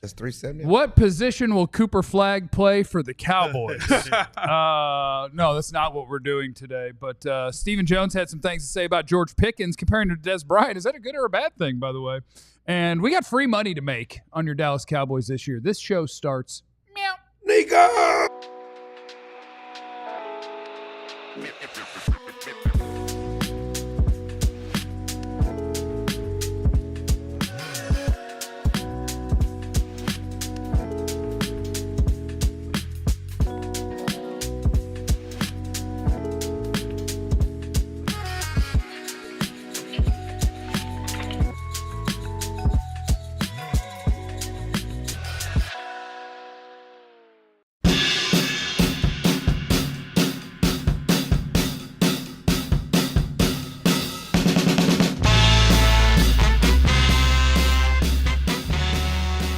That's 370. What position will Cooper Flagg play for the Cowboys? No, that's not what we're doing today. But Stephen Jones had some things to say about George Pickens comparing to Des Bryant. Is that a good or a bad thing, by the way? And we got free money to make on your Dallas Cowboys this year. This show starts. Meow. Nico!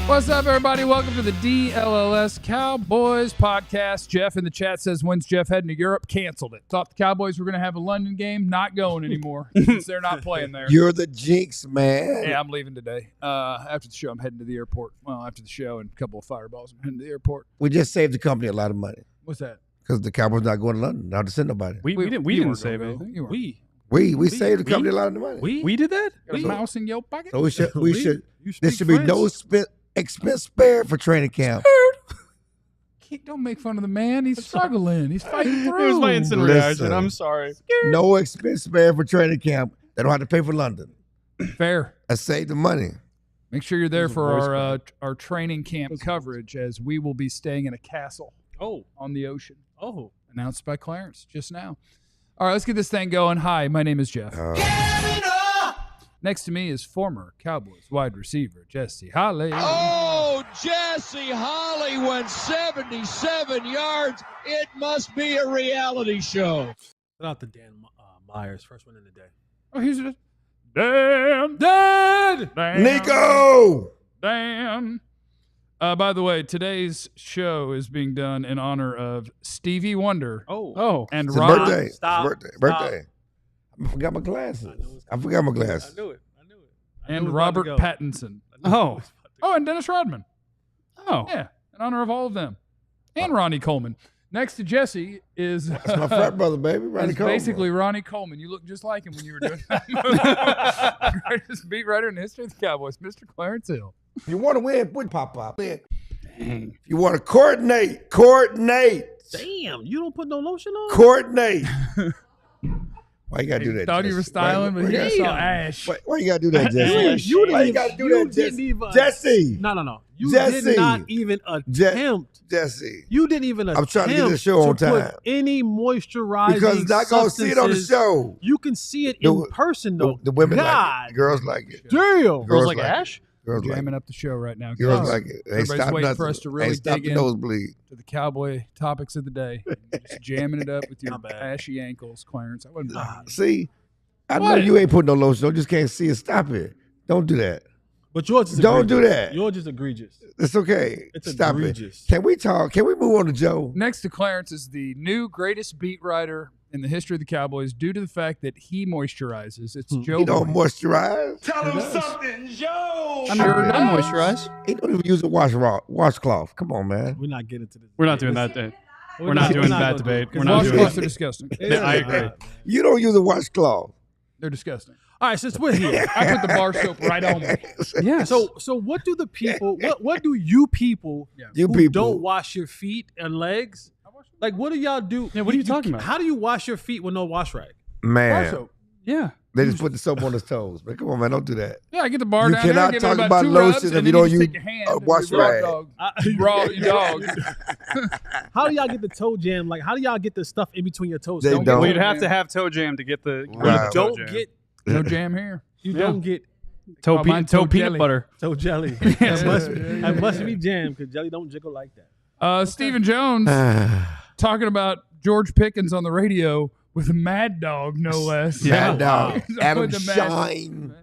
What's up, everybody? Welcome to the DLLS Cowboys podcast. Jeff in the chat says, when's Jeff heading to Europe? Canceled it. Thought the Cowboys were going to have a London game. Not going anymore since they're not playing there. You're the jinx, man. Yeah, I'm leaving today. After the show, I'm heading to the airport. Well, after the show and a couple of fireballs, I'm heading to the airport. We just saved the company a lot of money. What's that? Because the Cowboys not going to London. Not to send nobody. We didn't save anything. We saved the company a lot of money. We did that? Got a mouse in your pocket? So we should. There should be no expense spared for training camp. Don't make fun of the man. He's struggling. He's fighting through. It was my instant Listen. reaction. I'm sorry. No expense spared for training camp. They don't have to pay for London. Fair. I saved the money. Make sure you're there Those for are our training camp coverage, as we will be staying in a castle on the ocean. Announced by Clarence just now. All right, let's get this thing going. Hi, my name is Jeff. Next to me is former Cowboys wide receiver Jesse Holly. Oh, Jesse Holly went 77 yards. It must be a reality show. Shout out to Dan Myers, first one in the day. Oh, here's it. Dan. Nico! Dan. By the way, today's show is being done in honor of Stevie Wonder. And It's a Ron. birthday. Stop. It's a birthday. I forgot my glasses. I forgot my glasses. I knew it. And Robert Pattinson. And Dennis Rodman. Yeah, in honor of all of them. And Ronnie Coleman. Next to Jesse is That's my frat brother, baby. Ronnie Coleman. basically Ronnie Coleman. You look just like him when you were doing that. Greatest beat writer in the history of the Cowboys, Mr. Clarence Hill. If you want to win, put pop. If you want to coordinate. Damn, you don't put no lotion on? Coordinate. Why you gotta do that? Thought Jesse? you were styling, but he saw ash. Why you gotta do that, Jesse? Why you gotta do that, Jesse? Jesse. No. You Jesse. did not even attempt. Jesse. You didn't even attempt. I'm trying to get the show on to time. put any moisturizing Because I'm not gonna see it on the substances. show. You can see it in person, though. The women God. like it. The girls like it. Damn. Girls like Ash? Girls like Jamming it. up the show right now. Girls guys. like it. Hey, Everybody's stop waiting nothing. for us to really Hey, stop dig the in nosebleed. to the Cowboy topics of the day. Just jamming it up with your My bad. ashy ankles, Clarence. I wasn't See, I know What? you ain't putting no lotion. I just can't see it. Stop it. Don't do that. But yours is Don't egregious. do that. Yours is egregious. It's okay. It's Stop egregious. it. Can we talk? Can we move on to Joe? Next to Clarence is the new greatest beat writer in the history of the Cowboys due to the fact that he moisturizes. It's Joe. He don't Boyd. moisturize. Tell him something, Joe. I moisturize. He don't even use a washcloth. Come on, man. We're not getting to this. We're not doing that. We're not doing that debate. We're not doing Washcloths that. are disgusting. I agree. You don't use a washcloth. They're disgusting. All right, since we're here. I put the bar soap right on me. Yes. So what do the people, what do you people You who people. don't wash your feet and legs, like what do y'all do? Yeah, what are you talking about? How do you wash your feet with no wash rag? Bar Man, soap. Yeah. they just put the soap on his toes. Man, come on, man. Don't do that. Yeah, I get the bar You down there, cannot give it talk about about 2 lotion rubs, if and you then don't just use take your hand a and wash you raw rag. dog. Raw dog. How do y'all get the toe jam? Like how do y'all get the stuff in between your toes? They Don't don't. Well, get, you'd have to have toe jam to get the. Wow. toe don't jam. get No jam here. you Yeah. don't get toe, Oh, mine toe toe peanut jelly. butter. toe jelly. Yeah, that must be jam because jelly don't jiggle like that. Stephen Jones talking about George Pickens on the radio with Mad Dog, no less. Mad Dog. He's Adam with the Mad- Shine.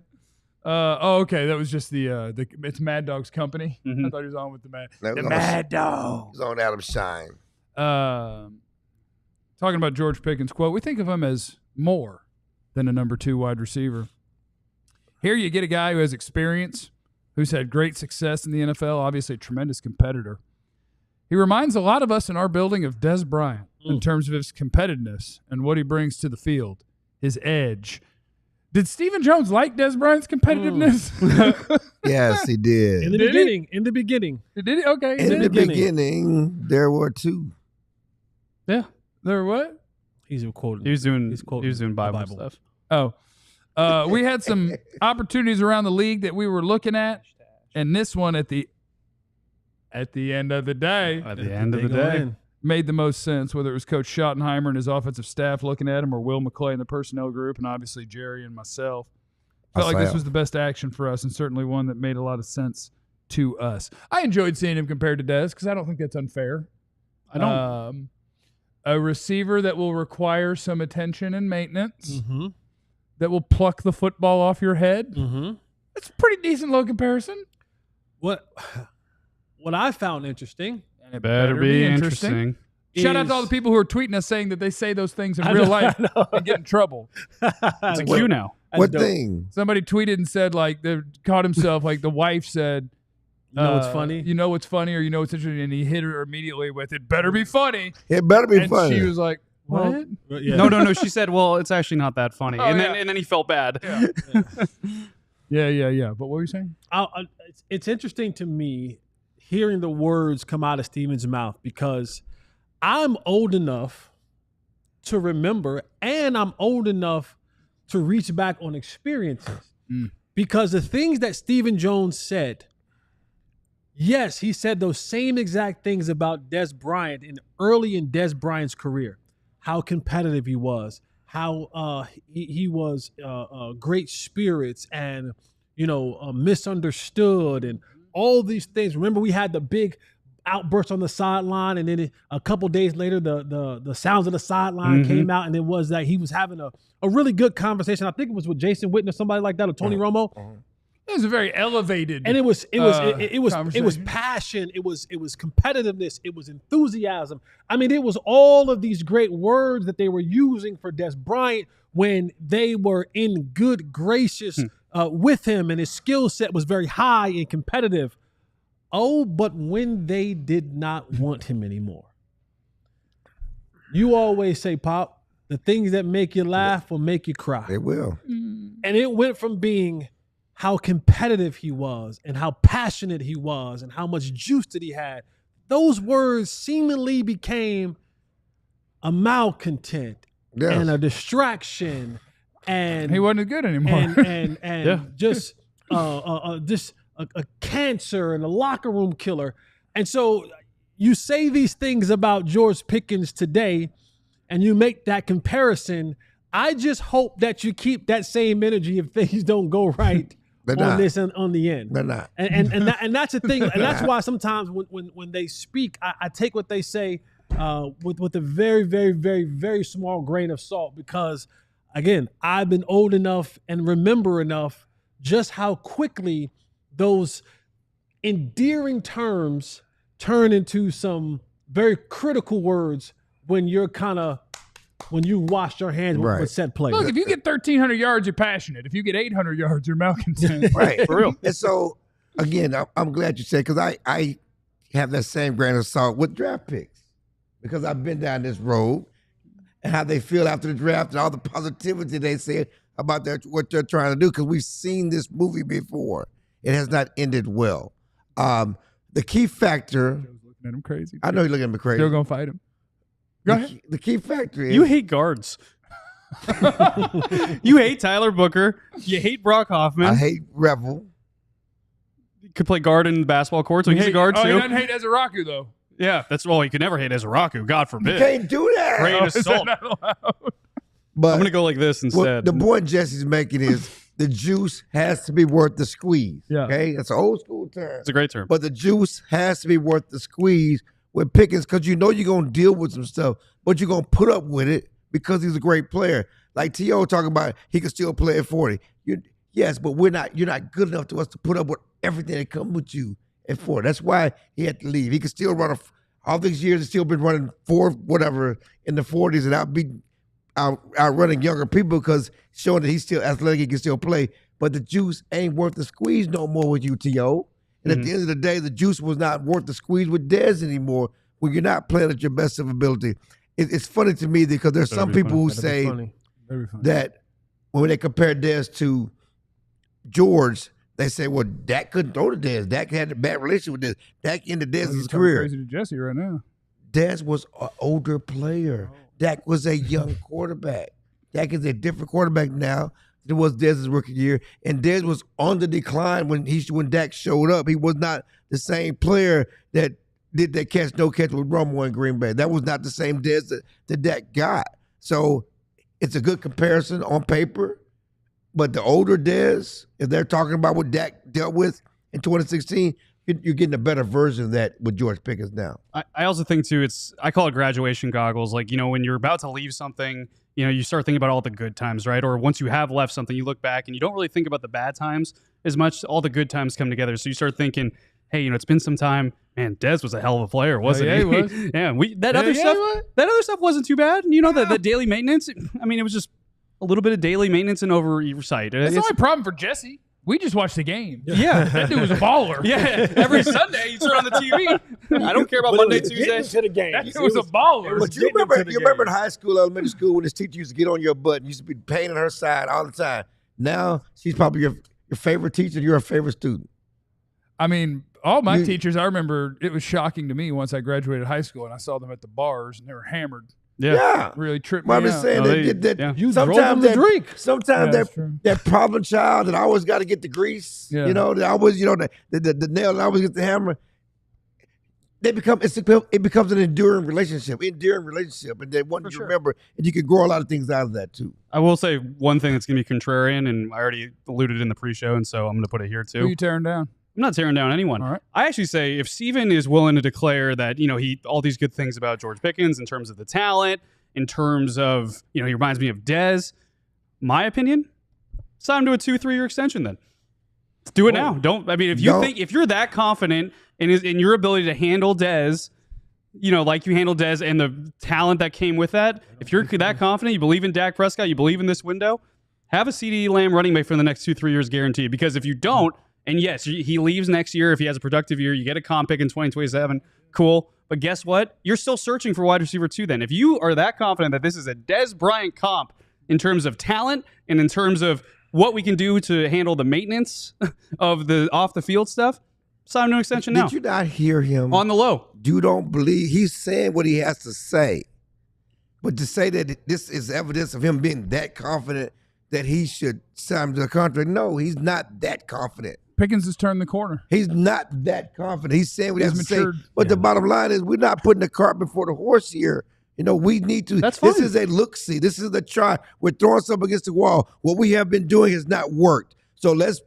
Okay, that was just the it's Mad Dog's company. Mhm. I thought he was on with the Mad. That The was on- Mad Dog. He's on Adam Shine. Talking about George Pickens quote, we think of him as more than a number 2 wide receiver. Here you get a guy who has experience, who's had great success in the NFL, obviously a tremendous competitor. He reminds a lot of us in our building of Des Bryant in terms of his competitiveness and what he brings to the field, his edge. Did Stephen Jones like Des Bryant's competitiveness? Yes, he did. In the beginning. In the beginning. Did he? Okay. In the beginning, there were two. Yeah. There were what? He's quoting. He was doing Bible stuff. Oh. We had some opportunities around the league that we were looking at, and this one at the end of the day At the end of the day. made the most sense, whether it was Coach Schottenheimer and his offensive staff looking at him or Will McClay and the personnel group and obviously Jerry and myself. Felt like this was the best action for us and certainly one that made a lot of sense to us. I enjoyed seeing him compared to Dez because I don't think that's unfair. I don't. A receiver that will require some attention and maintenance, that will pluck the football off your head. That's a pretty decent low comparison. What I found interesting. And it Better be interesting. Shout out to all the people who are tweeting us saying that they say those things in real life and get in trouble. It's a cue now. What thing? Somebody tweeted and said, like, they caught himself, like, the wife said, You know what's funny? You know what's funny or you know what's interesting, and he hit her immediately with, it better be funny. It better be and funny. she was like, what? Yeah. No. She said, "Well, it's actually not that funny," Oh, and yeah. then he felt bad. Yeah. But what were you saying? It's interesting to me hearing the words come out of Steven's mouth because I'm old enough to remember and I'm old enough to reach back on experiences. Because the things that Stephen Jones said, yes, he said those same exact things about Des Bryant early in Des Bryant's career, how competitive he was, how he was great spirits and, misunderstood and all these things. Remember, we had the big outburst on the sideline, and then a couple days later, the sounds of the sideline came out, and it was that he was having a really good conversation. I think it was with Jason Witten or somebody like that, or Tony Romo. It was a very elevated, And it was conversation. passion, it was competitiveness, it was enthusiasm. I mean, it was all of these great words that they were using for Des Bryant when they were in good gracious with him, and his skill set was very high and competitive. Oh, but when they did not want him anymore. You always say, Pop, the things that make you laugh will make you cry. They will. And it went from being how competitive he was and how passionate he was and how much juice that he had. Those words seemingly became a malcontent and a distraction, and he wasn't good anymore. and just a cancer and a locker room killer. And so you say these things about George Pickens today, and you make that comparison. I just hope that you keep that same energy if things don't go right on the end. They're not. And that's the thing. And that's why sometimes when they speak, I take what they say with a very, very, very, very small grain of salt, because again, I've been old enough and remember enough just how quickly those endearing terms turn into some very critical words when you wash your hands with set plays. Look, if you get 1,300 yards, you're passionate. If you get 800 yards, you're malcontent. Right. For real. And so, again, I'm glad you said, because I have that same grain of salt with draft picks, because I've been down this road and how they feel after the draft and all the positivity they said about what they're trying to do, because we've seen this movie before. It has not ended well. The key factor. Joe's looking at him crazy. I know you're looking at me crazy. Still going to fight him. Go ahead. The key factor is You hate guards. You hate Tyler Booker. You hate Brock Hoffman. I hate Revel. You could play guard in the basketball court, so you hate guard He too. doesn't hate Ezeraku, though. Yeah, you could never hate Ezeraku. God You forbid. can't do that. Great Is that assault. not allowed? But I'm gonna go like this instead. the point Jesse's making is the juice has to be worth the squeeze. Yeah. Okay, that's an old school term. It's a great term. But the juice has to be worth the squeeze with Pickens, because you know you're gonna deal with some stuff, but you're gonna put up with it because he's a great player. Like T.O. talking about, he can still play at 40. Yes, but you're not good enough to us to put up with everything that comes with you at 40. That's why he had to leave. He could still run all these years. He's still been running whatever in the 40s and outrunning younger people, because showing that he's still athletic, he can still play. but the juice ain't worth the squeeze no more with UTO. And at the end of the day, the juice was not worth the squeeze with Dez anymore when you're not playing at your best of ability. It's funny to me because there's some people who say that when they compare Dez to George, they say, well, Dak couldn't throw to Dez. Dak had a bad relationship with Dez. Dak ended Dez's career. Crazy to Jesse right now. Dez was an older player. Dak was a young quarterback. Dak is a different quarterback now than was Dez's rookie year. And Dez was on the decline when Dak showed up. He was not the same player that did that catch, no catch with Romo in Green Bay. That was not the same Dez that Dak got. So it's a good comparison on paper. But the older Dez, if they're talking about what Dak dealt with in 2016, you're getting a better version of that with George Pickens now. I also think, too, I call it graduation goggles. Like, when you're about to leave something, you start thinking about all the good times, right? Or once you have left something, you look back and you don't really think about the bad times as much. All the good times come together. So you start thinking, hey, it's been some time. Man, Dez was a hell of a player, wasn't he? He was. Yeah, that other stuff wasn't too bad. And the daily maintenance, I mean, it was just a little bit of daily maintenance and oversight. That's the only problem for Jesse. We just watched the game. Yeah. That dude was a baller. Yeah. Every Sunday, you turn on the TV. I don't care about Monday, Tuesday. To the game. That dude was a baller. But you remember in high school, elementary school, when this teacher used to get on your butt and used to be pain in her side all the time. Now, she's probably your favorite teacher. You're her favorite student. I mean, all my teachers, I remember it was shocking to me once I graduated high school and I saw them at the bars and they were hammered. Yeah. Really tripped me I'm out. just saying You sometimes that drink. Sometimes that problem child that always got to get the grease, that always, the nail that always gets the hammer. It becomes an enduring relationship, and then one you remember, and you can grow a lot of things out of that too. I will say one thing that's going to be contrarian, and I already alluded in the pre-show, and so I'm going to put it here too. Who are you tearing down? I'm not tearing down anyone. All right. I actually say if Steven is willing to declare that, he all these good things about George Pickens in terms of the talent, in terms of, he reminds me of Dez, my opinion, sign him to a 2-3 year extension then. Let's do it now. If you're that confident in your ability to handle Dez, like you handle Dez and the talent that came with that, if you're that confident, you believe in Dak Prescott, you believe in this window, have a CeeDee Lamb running back for the next 2-3 years guaranteed. Because if you don't, and yes, he leaves next year. If he has a productive year, you get a comp pick in 2027. Cool. But guess what? You're still searching for wide receiver 2 then. If you are that confident that this is a Dez Bryant comp in terms of talent and in terms of what we can do to handle the maintenance of the off-the-field stuff, sign an extension now. Did you not hear him? On the low. You don't believe he's saying what he has to say. But to say that this is evidence of him being that confident that he should sign to the contract, no, he's not that confident. Pickens has turned the corner. He's not that confident. He's saying what he has to say. matured. But the bottom line is we're not putting the cart before the horse here. We need to. That's fine. This is a look-see. This is a try. We're throwing something against the wall. What we have been doing has not worked. So let's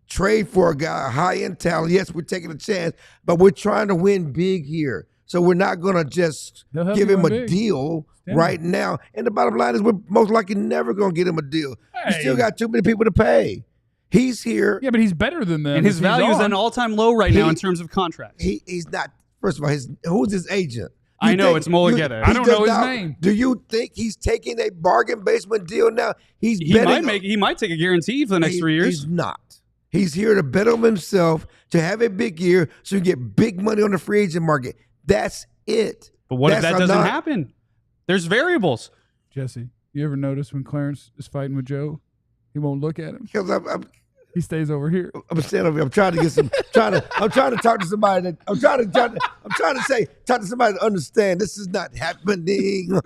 trade for a guy, a high-end talent. Yes, we're taking a chance, but we're trying to win big here. So we're not going to just give him a deal right now. And the bottom line is we're most likely never going to get him a deal. We still got too many people to pay. He's here. Yeah, but he's better than them. And his value is at an all-time low right now in terms of contracts. He's not. First of all, who's his agent? I know, it's Mulligetta. I don't know his name. Do you think he's taking a bargain basement deal now? He might take a guarantee for the next 3 years. He's not. He's here to bet on himself, to have a big year, so you get big money on the free agent market. That's it. But what if that doesn't happen? There's variables. Jesse, you ever notice when Clarence is fighting with Joe, he won't look at him? Because he stays over here. I'm standing over here. I'm trying to get some. I'm trying to talk to somebody. I'm trying to talk to somebody to understand this is not happening.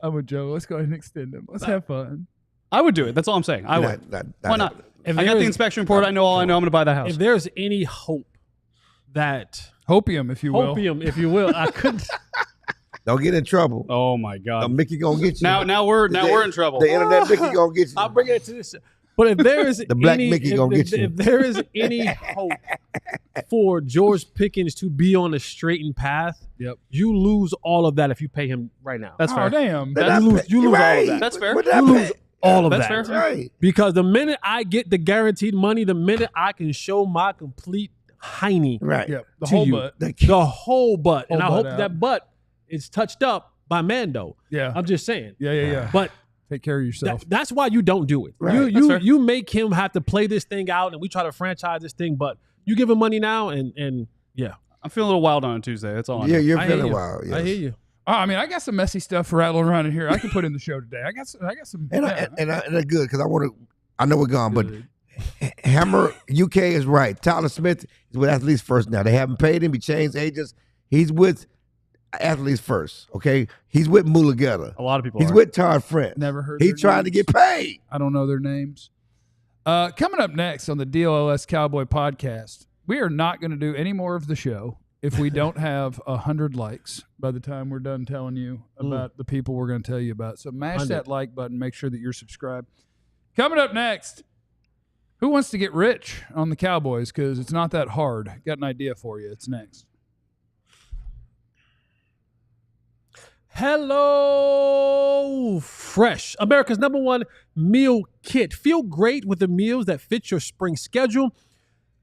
I'm with Joe. Let's go ahead and extend him. Let's have fun. I would do it. That's all I'm saying. I would. Why not? I got the inspection report. I know all I know. I'm going to buy the house. If there's any hope that hopium, if you will, I couldn't. Don't get in trouble. Oh my God! Mickey gonna get you. Now we're in trouble. The internet Mickey gonna get you. I'll bring it to this. But if there is the black Mickey gonna get you. If there is any hope for George Pickens to be on a straightened path, you lose all of that if you pay him right now. That's fair. Oh, damn. You lose all of that. That's fair. You lose all of that. That's fair. Right. Because the minute I get the guaranteed money, the minute I can show my complete hiney, right? Yep. The whole butt. The whole butt. And I hope out. that butt is touched up by Mando. Yeah. I'm just saying. Yeah. But Take care of yourself. That's why you don't do it. Right. You make him have to play this thing out, and we try to franchise this thing, but you give him money now, and yeah. I'm feeling a little wild on a Tuesday. That's all. Yeah, you're I hear feeling you. wild. Yes. I hear you. I mean, I got some messy stuff rattling around in here. I can put in the show today. I got some. And yeah. and that's good because I know we're gone, but Hammer UK is right. Tyler Smith is with Athletes First now. They haven't paid him. He changed agents. He's with Athletes First. Okay, he's with Mulugeta. A lot of people. He's are. with Todd French. Never heard. He's their trying to names. get paid. I don't know their names. Coming up next on the DLLS Cowboy podcast, we are not going to do any more of the show if we don't have 100 likes by the time we're done telling you about the people we're going to tell you about. So mash 100. that like button. Make sure that you're subscribed. Coming up next, who wants to get rich on the Cowboys? Because it's not that hard. Got an idea for you. It's next. Hello Fresh, America's #1 meal kit. Feel great with the meals that fit your spring schedule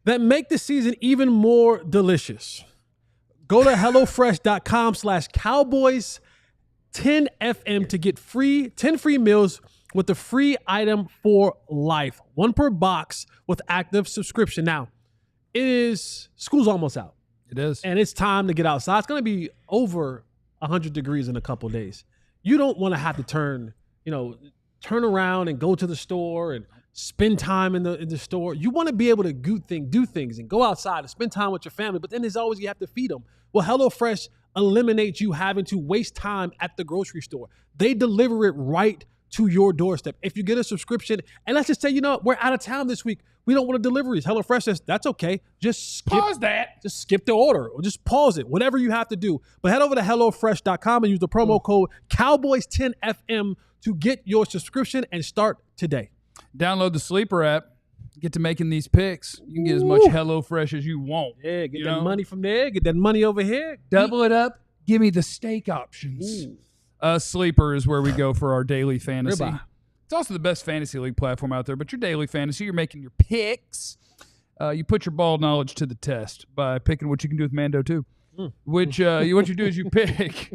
that make the season even more delicious. Go to HelloFresh.com/Cowboys10FM to get 10 free meals with the free item for life. 1 per box with active subscription. Now, school's almost out. It is. And it's time to get outside. It's going to be over 100 degrees in a couple of days. You don't want to have to turn around and go to the store and spend time in the store. You want to be able to do things and go outside and spend time with your family, but then there's always you have to feed them. Well, HelloFresh eliminates you having to waste time at the grocery store. They deliver it right to your doorstep. If you get a subscription, and let's just say, we're out of town this week, we don't want deliveries. HelloFresh says, that's okay. Just Pause that. Just skip the order or just pause it, whatever you have to do. But head over to HelloFresh.com and use the promo code Cowboys10FM to get your subscription and start today. Download the Sleeper app. Get to making these picks. You can get as much HelloFresh as you want. Yeah, get that money from there. Get that money over here. Double it up. Give me the steak options. Sleeper is where we go for our daily fantasy. Ribeye. It's also the best fantasy league platform out there. But your daily fantasy, you're making your picks. You put your ball knowledge to the test by picking what you can do with Mando too. Which what you do is you pick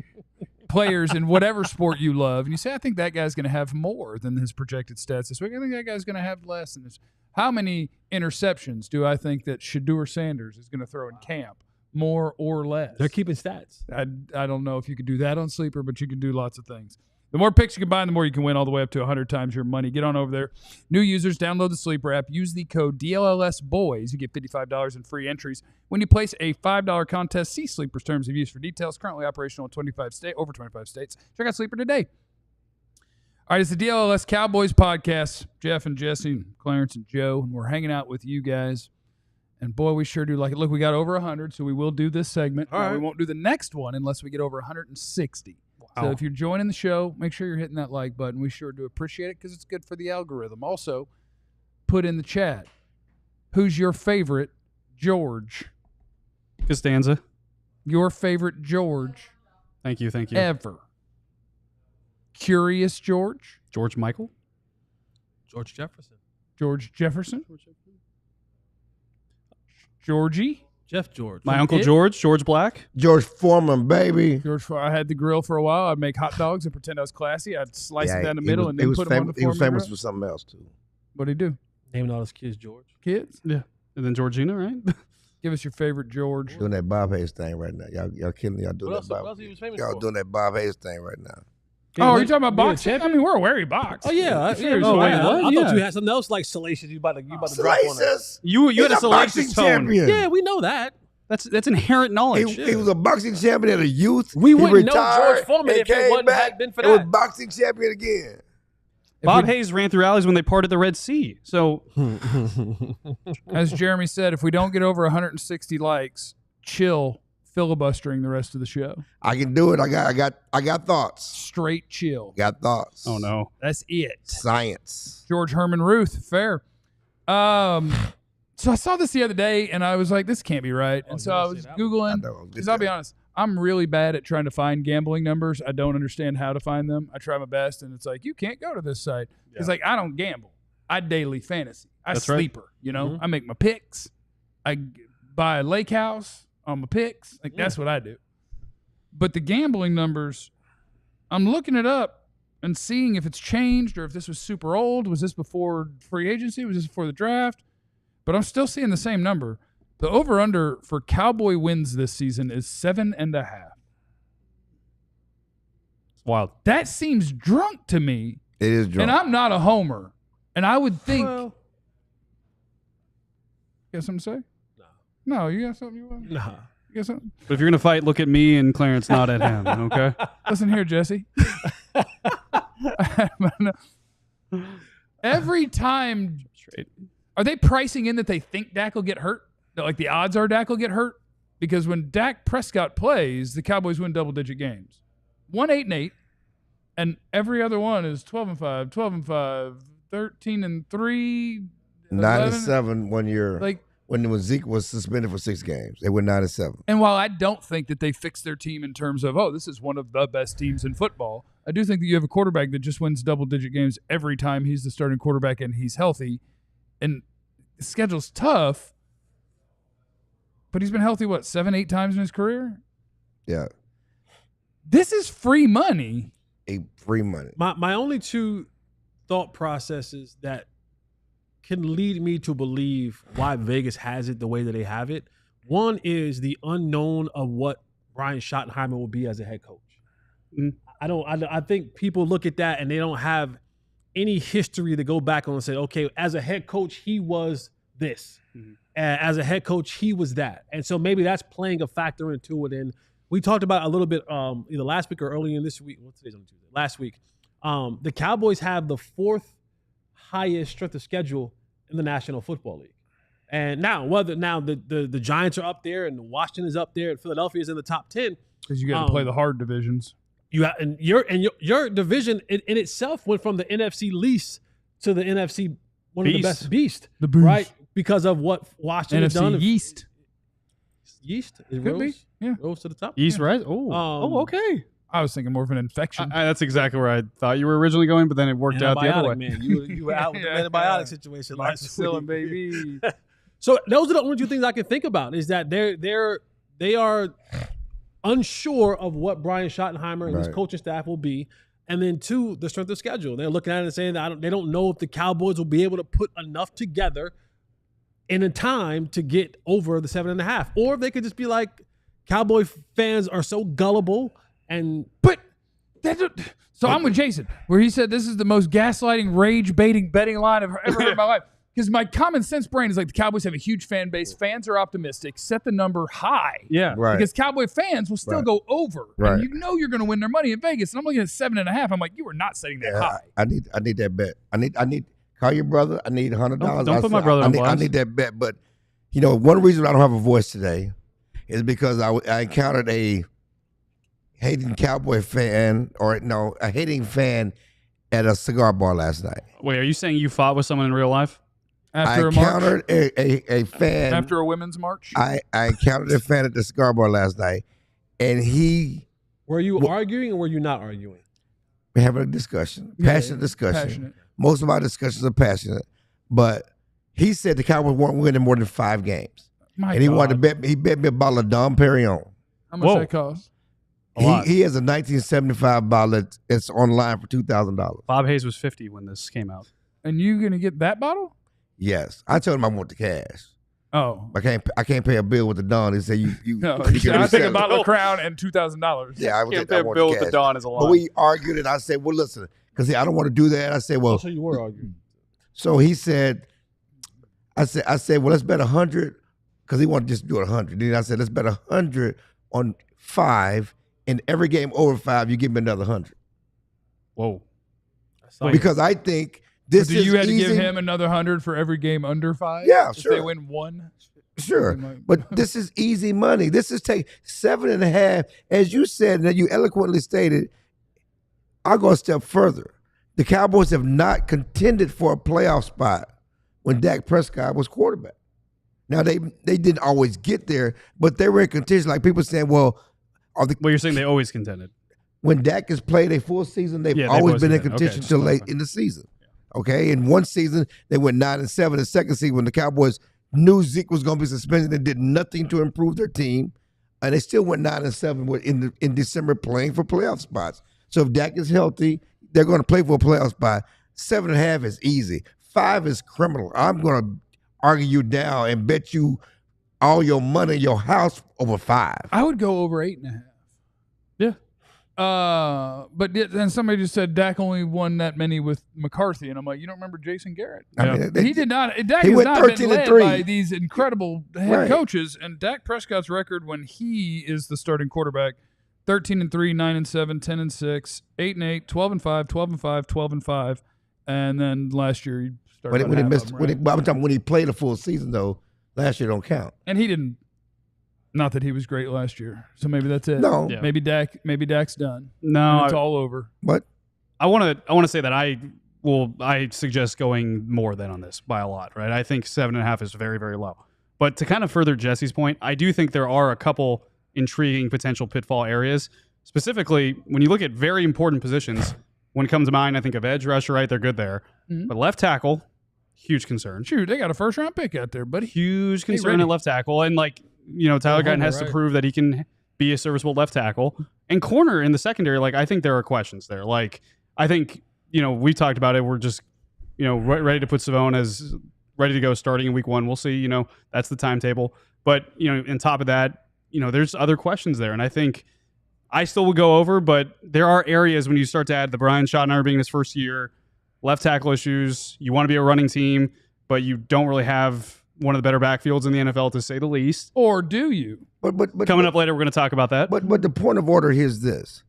players in whatever sport you love, and you say, I think that guy's going to have more than his projected stats this week. I think that guy's going to have less than this. How many interceptions do I think that Shedeur Sanders is going to throw in camp? More or less? They're keeping stats. I don't know if you could do that on Sleeper, but you can do lots of things. The more picks you combine, the more you can win, all the way up to 100 times your money. Get on over there. New users, download the Sleeper app. Use the code DLLSBOYS. You get $55 in free entries. When you place a $5 contest, see Sleeper's terms of use for details. Currently operational in over 25 states. Check out Sleeper today. All right, it's the DLLS Cowboys podcast. Jeff and Jesse and Clarence and Joe, and we're hanging out with you guys. And, boy, we sure do like it. Look, we got over 100, so we will do this segment. All right. We won't do the next one unless we get over 160. Wow. So if you're joining the show, make sure you're hitting that like button. We sure do appreciate it because it's good for the algorithm. Also, put in the chat, who's your favorite George? Costanza. Your favorite George Thank you. ever? Curious George? George Michael. George Jefferson. George Jefferson? Georgie? Jeff George. My Uncle George Black. George Foreman, baby. I had the grill for a while. I'd make hot dogs and pretend I was classy. I'd slice them down the middle and then put them on the He was foreman famous grill. for something else, too. What'd he do? Naming all his kids George. Kids? Yeah. And then Georgina, right? Give us your favorite George. Doing that Bob Hayes thing right now. Y'all killing y'all doing What that else Bob. he was famous Y'all for? doing that Bob Hayes thing right now. Oh, are you talking about Being a boxing? champion? I mean, we're aware he boxed. Oh yeah, Sure, he's oh, fine. yeah. I Yeah. thought you had something else like salacious. You about to drop on us. Salacious? You He's had a boxing salacious tone. champion. Yeah, we know that. That's inherent knowledge. He was a boxing champion at a youth. We He wouldn't know retired George Foreman and if it came wasn't back had been for and was that. boxing champion again. Bob Hayes ran through alleys when they parted the Red Sea. So As Jeremy said, if we don't get over 160 likes, chill filibustering the rest of the show. I can do it. I got thoughts. Straight chill. Got thoughts. oh no. That's it. Science. George Herman Ruth. Fair. So I saw this the other day, and I was like, this can't be right. And so I was Googling, because I'll be honest, I'm really bad at trying to find gambling numbers. I don't understand how to find them. I try my best, and it's like, you can't go to this site. It's like, I don't gamble. I daily fantasy. I That's right. sleeper, I make my picks. I buy a lake house on my picks. Like, that's what I do. But the gambling numbers, I'm looking it up. and seeing if it's changed or if this was super old. Was this before free agency? Was this before the draft? But I'm still seeing the same number. The over-under for Cowboy wins this season is 7.5. Wild. That seems drunk to me. It is drunk. And I'm not a homer. And I would think. Well, You got something to say? No, you got something you want? nah. You got something? But if you're gonna fight, look at me and Clarence, not at him. Okay. Listen here, Jesse. Every time, Straight. are they pricing in that they think Dak will get hurt? That like the odds are Dak will get hurt? Because when Dak Prescott plays, the Cowboys win double-digit games. 1-8-8, and every other one is 12-5, 12-5, 13-3, 9-7 1 year. Like, when Zeke was suspended for 6 games, they went 9-7. and while I don't think that they fixed their team in terms of, oh, this is one of the best teams in football, I do think that you have a quarterback that just wins double-digit games every time he's the starting quarterback and he's healthy. And the schedule's tough, but he's been healthy, 7-8 times in his career? Yeah, This is free money. free money. My only two thought processes that can lead me to believe why Vegas has it the way that they have it. One is the unknown of what Brian Schottenheimer will be as a head coach. I think people look at that and they don't have any history to go back on and say, okay, as a head coach, he was this. As a head coach, he was that. And so maybe that's playing a factor into it. And we talked about a little bit either last week or earlier in this week. Well, today's on Tuesday. Last week. The Cowboys have the 4th highest strength of schedule in the National Football League. And now, the Giants are up there and Washington is up there and Philadelphia is in the top 10. Because you got to play the hard divisions. Your division in itself went from the NFC least to the NFC one of the best beast. The boost. Right? Because of what Washington has done. NFC Yeast. Yeast? Could Rose? be. Yeah. Rose to the top? East, right? Oh, okay. I was thinking more of an infection. That's exactly where I thought you were originally going, but then it worked out the other way. Man. You were out with the antibiotic situation last Penicillin, week. baby. So those are the only two things I can think about is that they are unsure of what Brian Schottenheimer and his coaching staff will be. And then 2, the strength of schedule. They're looking at it and saying that they don't know if the Cowboys will be able to put enough together in a time to get over the 7.5. Or if they could just be like, Cowboy fans are so gullible and So I'm with Jason, where he said this is the most gaslighting, rage-baiting betting line I've ever heard in my life. Because my common sense brain is like the Cowboys have a huge fan base. Fans are optimistic. Set the number high. Yeah. Right. Because Cowboy fans will still go over. Right. And you know you're going to win their money in Vegas. And I'm looking at 7.5. I'm like, you are not setting that high. I need that bet. I need call your brother. I need $100. Don't put my brother on I blast. need that bet. But one reason I don't have a voice today is because I encountered a hating Cowboy fan, a hating fan at a cigar bar last night. Wait, are you saying you fought with someone in real life? After I a march? encountered a fan. After a women's march? I encountered a fan at the cigar bar last night, and he were you arguing or were you not arguing? we're having a discussion, passionate discussion. Passionate. Most of our discussions are passionate, but he said the Cowboys weren't winning more than 5 games. My He God. wanted to bet. He bet me a bottle of Dom Perignon. How much Whoa. that cost? He has a 1975 bottle that's online for $2,000. Bob Hayes was 50 when this came out. And you going to get that bottle? Yes, I told him I want the cash. Oh. I can't pay a bill with the Don. He said you. No, you can I think a resell it. bottle of Crown and $2,000. Yeah, I Can't was. pay I a want bill the with the cash. Don is a lot. But we argued, and I said, "Well, listen, because I don't want to do that." I said, "Well," So you were arguing. so he said, "I said, well, let's bet 100," because he wanted to just do it 100. Then I said, "Let's bet 100 on 5, and every game over 5, you give me another 100." Whoa. Because I think this Do is you had to easy. give him another 100 for every game under 5? Yeah, if sure. they win 1? Sure, but this is easy money. This is take 7.5, as you said, and you eloquently stated. I'll go a step further. The Cowboys have not contended for a playoff spot when Dak Prescott was quarterback. Now they didn't always get there, but they were in contention. Like people saying, "Well, Well, you're saying they always contended. when Dak has played a full season, they've always been in contention till late in the season." Okay, in one season they went 9-7. The second season, when the Cowboys knew Zeke was going to be suspended, they did nothing to improve their team, and they still went 9-7 in December playing for playoff spots. So if Dak is healthy, they're going to play for a playoff spot. 7.5 is easy. 5 is criminal. I'm going to argue you down and bet you all your money in your house over 5. I would go over 8.5. Yeah. But then somebody just said Dak only won that many with McCarthy, and I'm like, you don't remember Jason Garrett? I mean, He did not. Dak he has went not been 13 and led 3. by these incredible head Right. coaches. And Dak Prescott's record when he is the starting quarterback: 13 and 3, 9 and 7, 10 and 6, 8 and 8, 12 and 5, 12 and 5, 12 and 5, and then last year he started. When he missed, I'm talking when he played a full season though. Last year don't count. And he didn't. Not that he was great last year, so maybe that's it. No. Yeah. Maybe Dak's done. No, And it's all over. What? I want to say that I suggest going more than on this by a lot, right? I think 7.5 is very, very low. But to kind of further Jesse's point, I do think there are a couple intriguing potential pitfall areas. Specifically, when you look at very important positions, when it comes to mind, I think of edge rusher, right? They're good there. Mhm. But left tackle, huge concern. Shoot, they got a first-round pick out there, buddy. Huge concern ready. at left tackle. And Tyler Guyton has to right. prove that he can be a serviceable left tackle. And corner in the secondary, I think there are questions there. I think, we talked about it. We're just, ready to put Savone as ready to go starting in week 1. We'll see, that's the timetable. But, on top of that, there's other questions there. And I think I still would go over, but there are areas when you start to add the Bryant Schottenheimer being his first year, left tackle issues, you want to be a running team, but you don't really have one of the better backfields in the NFL, to say the least. Or do you? But Coming up later, we're going to talk about that. But the point of order here is this: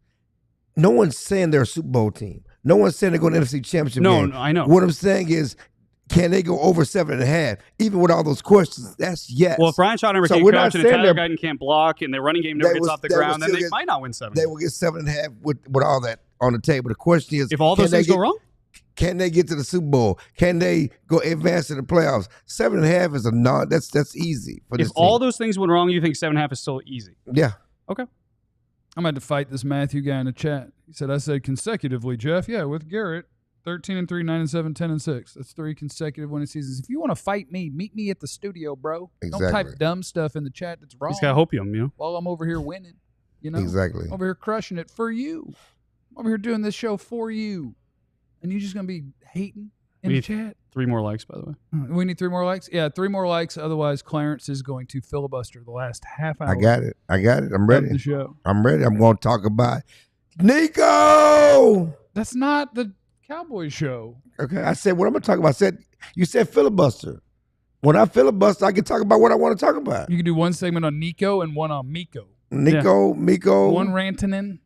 no one's saying they're a Super Bowl team. No one's saying they're going to NFC Championship game. No, I know. What I'm saying is, can they go over 7.5? Even with all those questions, that's yes. Well, if Brian Schottenheimer So can't we're not coach and saying Tyler they're- Guyton can't block and their running game never They gets will- off the they will ground, then still they get- might not win 7. They will get 7.5 with all that on the table. The question is, If all can those they things go get- wrong, Can they get to the Super Bowl? Can they go advance to the playoffs? 7.5 is a non. That's easy for this if all team. those things went wrong, you think 7.5 is still easy? Yeah. Okay. I'm going to fight this Matthew guy in the chat. He said, I said consecutively, Jeff. Yeah, with Garrett, 13 and 3, 9 and 7, 10 and 6. That's 3 consecutive winning seasons. If you want to fight me, meet me at the studio, bro. Don't type Exactly. dumb stuff in the chat that's wrong He's got hopium, while I'm over here winning. Exactly. Over here crushing it for you. I'm over here doing this show for you. And you're just going to be hating in We the need chat? 3 more likes, by the way. We need 3 more likes? Yeah, 3 more likes. Otherwise, Clarence is going to filibuster the last half hour I got it. I'm of ready. the show. I'm ready. I'm going to talk about Nico. That's not the Cowboys show. Okay. I said what I'm going to talk about. You said filibuster. When I filibuster, I can talk about what I want to talk about. You can do one segment on Nico and one on Miko. Miko. One Rantanen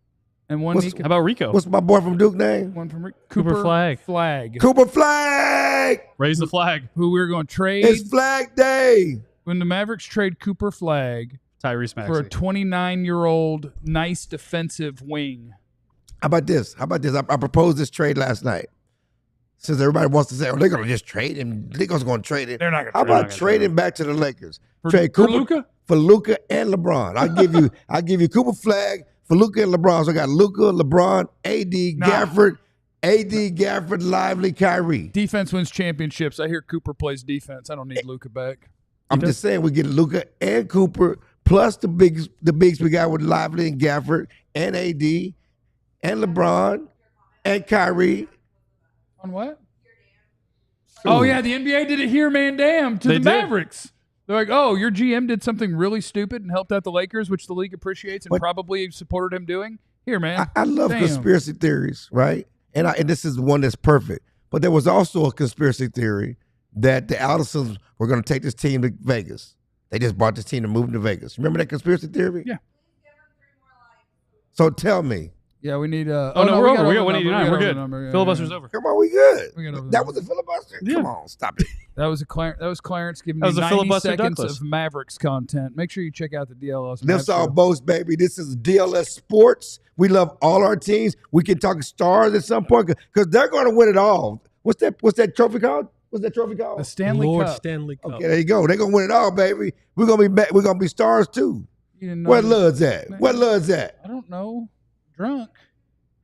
and one What's- Nico. How about Rico? What's my boy from Duke name? One from Cooper Flag. Flag. Cooper Flag. Raise the flag. Who we're going to trade It's Flag Day. when the Mavericks trade Cooper Flag Tyrese for a Maxey. 29-year-old nice defensive wing. How about this? I proposed this trade last night. Since everybody wants to say, oh, they're going to just trade him. Nico's going to trade him. They're not going How to trade about trading back to the Lakers? for, Trade for Cooper Luka? for Luka and LeBron. I give you Cooper Flag for Luka and LeBron. So I got Luka, LeBron, AD, Gafford, Lively, Kyrie. Defense wins championships. I hear Cooper plays defense. I don't need Luka back. I'm just saying we get Luka and Cooper plus the bigs we got with Lively and Gafford and AD and LeBron and Kyrie. On what? Oh, yeah, the NBA did it here, man, damn, to They the did. Mavericks. They're like, oh, your GM did something really stupid and helped out the Lakers, which the league appreciates and But- probably supported him doing. Here, man. I love Damn. conspiracy theories, right? And this is one that's perfect. But there was also a conspiracy theory that the Allisons were going to take this team to Vegas. They just bought this team to move to Vegas. Remember that conspiracy theory? Yeah. So tell me. Yeah, we need. Oh, no, we're got over. We the got 189. number. We're We got good. the number. Yeah, Filibuster's yeah. over. Come on, we good. We got over That the was a filibuster? Yeah. Come on, stop it. That was Clarence giving That you was a 90 filibuster seconds Douglas. of Mavericks content. Make sure you check out the DLLS. Lifts Mavs all show. boats, baby. This is DLS Sports. We love all our teams. We can talk stars at some point because they're going to win it all. What's that trophy called? What's that trophy called? The Stanley Lord Cup. Stanley Cup. Okay, there you go. They're gonna win it all, baby. We're gonna be stars too. You didn't know Where that? Lud's at? Man. Where Lud's at? I don't know. Drunk.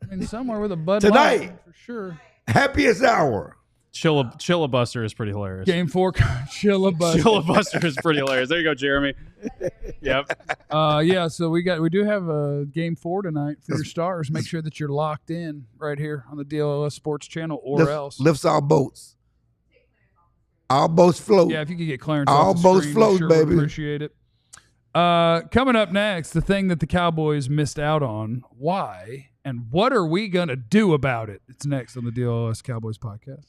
I mean, somewhere with a Bud Tonight. Light, for sure. Happiest hour. Chillabuster is pretty hilarious. Game 4, Chilla Bud. Chillabuster is pretty hilarious. There you go, Jeremy. Yep. Yeah, so we do have a game 4 tonight for your stars. Make sure that you're locked in right here on the DLLS Sports Channel, or else lifts all boats. All boats float. Yeah, if you could get clearance all off the boats screen, float, sure baby. would appreciate it. Coming up next, the thing that the Cowboys missed out on. Why and what are we gonna do about it? It's next on the DLLS Cowboys podcast.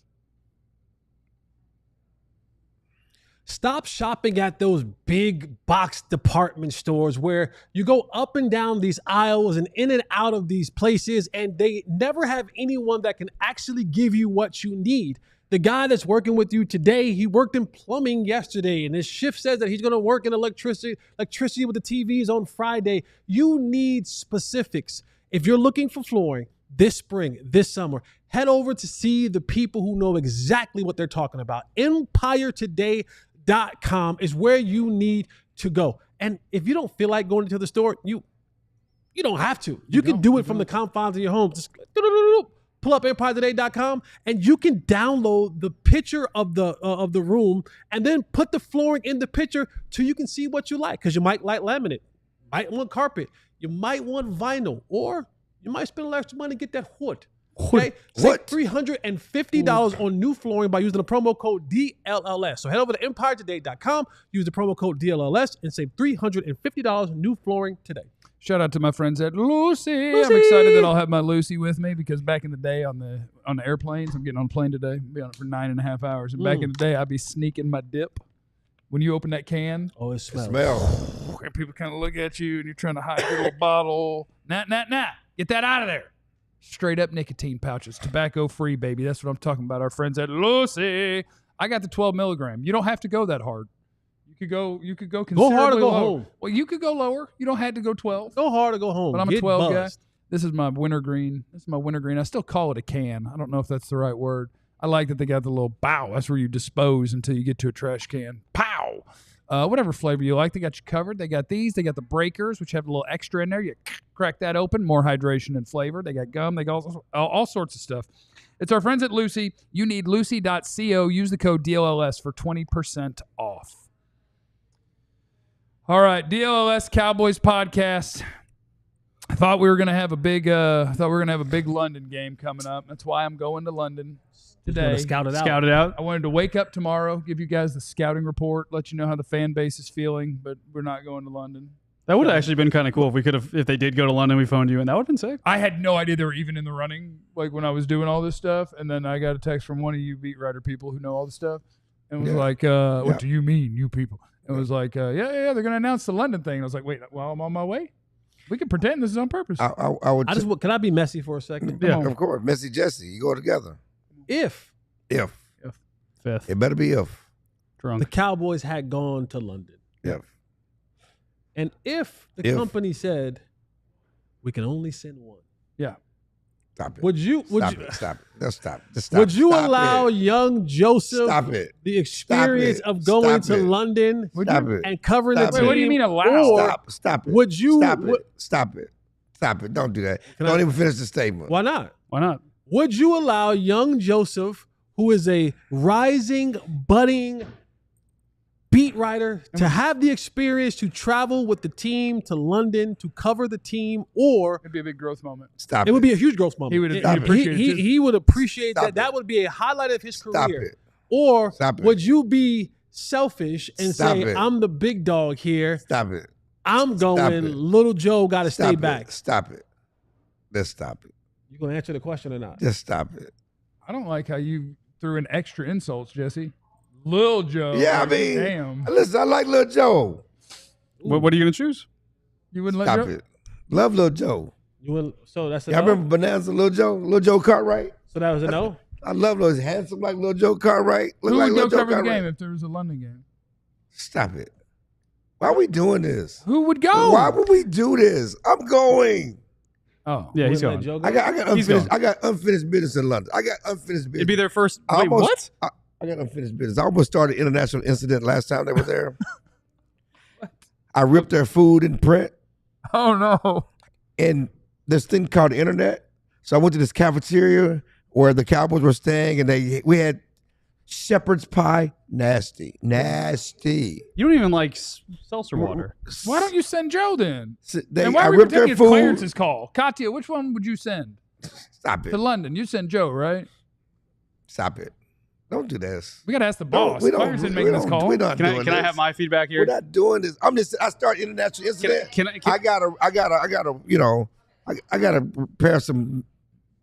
Stop shopping at those big box department stores where you go up and down these aisles and in and out of these places, and they never have anyone that can actually give you what you need. The guy that's working with you today, he worked in plumbing yesterday, and his shift says that he's going to work in electricity with the TVs on Friday. You need specifics. If you're looking for flooring this spring, this summer, head over to see the people who know exactly what they're talking about. EmpireToday.com is where you need to go. And if you don't feel like going to the store, you don't have to. You can do it from the confines of your home. Just pull up EmpireToday.com and you can download the picture of the room and then put the flooring in the picture so you can see what you like. Because you might like laminate, might want carpet, you might want vinyl, or you might spend a little extra money and get that wood. Okay, save $350 on new flooring by using the promo code DLLS. So head over to EmpireToday.com, use the promo code DLLS, and save $350 on new flooring today. Shout out to my friends at Lucy. I'm excited that I'll have my Lucy with me because back in the day on the airplanes, I'm getting on a plane today. I'll be on it for 9.5 hours. And back in the day, I'd be sneaking my dip. When you open that can, it smells. And people kind of look at you and you're trying to hide your little bottle. Nah. Get that out of there. Straight up nicotine pouches, tobacco free, baby. That's what I'm talking about. Our friends at Lucy. I got the 12 milligram. You don't have to go that hard. You could go considerably Go hard or go lower. home. Well, you could go lower. You don't have to go 12. Go hard or go home. But I'm Get a 12 buzzed. guy. This is my wintergreen. I still call it a can. I don't know if that's the right word. I like that they got the little bow. That's where you dispose until you get to a trash can. Pow. Whatever flavor you like, they got you covered. They got these. They got the breakers, which have a little extra in there. You crack that open, more hydration and flavor. They got gum. They got all sorts of stuff. It's our friends at Lucy. You need lucy.co. Use the code DLLS for 20% off. All right, DLLS Cowboys podcast. I thought we were gonna have a big London game coming up. That's why I'm going to London today. Scout it out. I wanted to wake up tomorrow, give you guys the scouting report, let you know how the fan base is feeling, but we're not going to London. That would have actually been kind of cool if they did go to London, we phoned you, and that would have been sick. I had no idea they were even in the running, like when I was doing all this stuff, and then I got a text from one of you beat writer people who know all this stuff, and was like, "What do you mean, you people?" And it was like, "Yeah, they're going to announce the London thing." And I was like, "Wait, well, I'm on my way. We can pretend this is on purpose." Can I be messy for a second? Yeah, of course. Messy Jesse, you go together. If Fifth. It better be if. Drunk. the Cowboys had gone to London, and if the company said we can only send one, Stop it. would you? Stop it. Just stop. Would you Stop allow it. young Joseph Stop it. the experience it. of going Stop to it. London Stop it. and covering Stop the it. team? What do you mean allow? Or Stop it. would you? Stop it. Don't do that. Don't even finish the statement. Why not? Why not? Would you allow young Joseph, who is a rising, budding beat writer, to have the experience to travel with the team to London to cover the team, or It'd be a big growth moment. Stop it would be a huge growth moment? He would It- appreciate it. he would appreciate Stop that. That it. would be a highlight of his Stop career. it. Or Stop it. would you be selfish and Stop say, it. I'm the big dog here. Stop it. I'm Stop going. it. Little Joe got to stay Stop it. back. Stop it. Just stop it. You going to answer the question or not? Just stop it. I don't like how you threw in extra insults, Jesse. Lil Joe. Yeah, I mean, damn. listen, I like Lil Joe. What are you going to choose? You wouldn't let Stop Joe? it. Love Lil Joe. You will, so that's a Y'all no? remember Bonanza, Lil Joe? Lil Joe Cartwright? So that was a no? I love those handsome like Lil Joe Cartwright. Look Who like would Lil go Joe cover the Cartwright. game if there was a London game? Stop it. Why are we doing this? Who would go? Why would we do this? I'm going. Oh. Yeah, he's Wouldn't let going. Joe go? I got unfinished business in London. I got unfinished business. It'd be their first. I Wait, almost- what? I got unfinished business. I almost started an international incident last time they were there. I ripped their food in print, Oh, no. and this thing called the internet. So I went to this cafeteria where the Cowboys were staying, and we had Shepherd's pie, nasty. You don't even like seltzer water. Why don't you send Joe then? I And why are we ripped their pretending it's food. Clarence's call? Katya, which one would you send Stop it. to London? You send Joe, right? Stop it. Don't do this. We got to ask the No, boss. we don't- Clarence didn't we make this don't- call. we're not Can doing I this. have my feedback here? We're not doing this. I start international incident. I gotta, I gotta repair some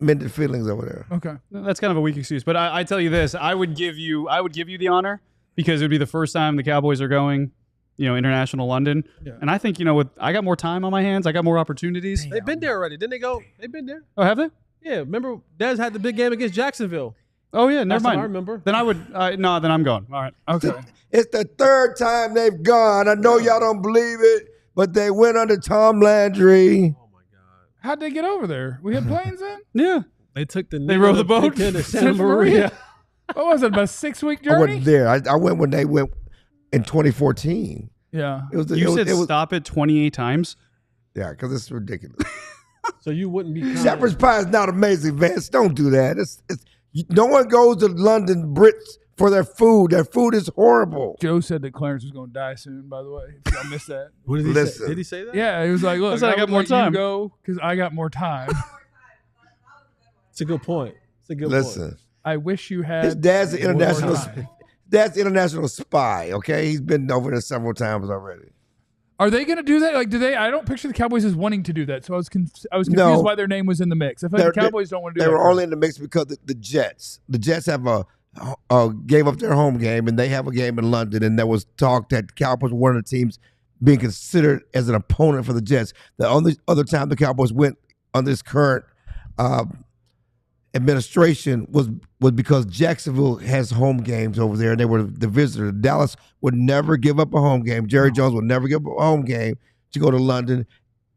mended feelings over there. Okay. That's kind of a weak excuse, but I tell you this: I would give you the honor because it would be the first time the Cowboys are going, international London, and I think I got more time on my hands, I got more opportunities. They've been there already. Didn't they go? They've been there. Oh, have they? Yeah. Remember, Dez had the big game against Jacksonville. Oh yeah, never Last time mind. I remember. Then I would then I'm gone. All right. Okay. It's the third time they've gone. I know y'all don't believe it, but they went under Tom Landry. Oh my God. How'd they get over there? We had planes in? Yeah. They took the. They rowed the boat to Santa Maria. What was it, about a 6-week I journey? wasn't there. I went when they went in 2014. Yeah. It was. You said it was, stop it 28 times. yeah, because it's ridiculous. So you wouldn't be. Shepherd's pie is not amazing, Vance. Don't do that. No one goes to London, Brits, for their food. Their food is horrible. Joe said that Clarence was going to die soon, by the way. If y'all missed that. What did he Listen. say? Did he say that? Yeah, he was like, look, Listen, I got more time. You go because I got more time. It's a good point. It's a good Listen, I wish you had. his dad's an more international. time. Dad's an international spy. Okay, he's been over there several times already. Are they going to do that? Like, do they? I don't picture the Cowboys as wanting to do that. So I was confused No. why their name was in the mix. I feel like the Cowboys don't want to do They that. were only in the mix because the Jets. The Jets have gave up their home game, and they have a game in London. And there was talk that the Cowboys were one of the teams being considered as an opponent for the Jets. The only other time the Cowboys went on this current administration was because Jacksonville has home games over there, and they were the visitor. Dallas would never give up a home game. Jerry Jones would never give up a home game to go to London,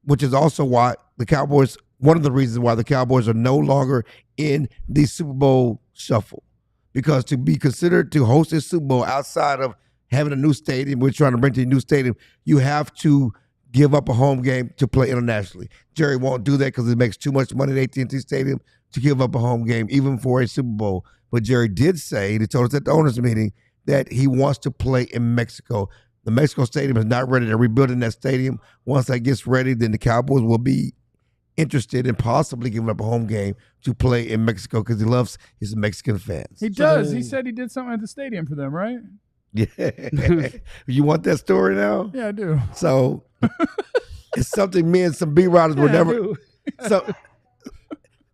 which is also why the Cowboys, one of the reasons why the Cowboys are no longer in the Super Bowl shuffle. Because to be considered to host a Super Bowl outside of having a new stadium, we're trying to bring to a new stadium, you have to give up a home game to play internationally. Jerry won't do that because it makes too much money at AT&T Stadium to give up a home game, even for a Super Bowl. But Jerry did say, he told us at the owners' meeting, that he wants to play in Mexico. The Mexico Stadium is not ready. They're rebuilding that stadium. Once that gets ready, then the Cowboys will be interested in possibly giving up a home game to play in Mexico because he loves his Mexican fans. He does. He said he did something at the stadium for them, right? Yeah. You want that story now? Yeah, I do. So it's something me and some beat writers will never.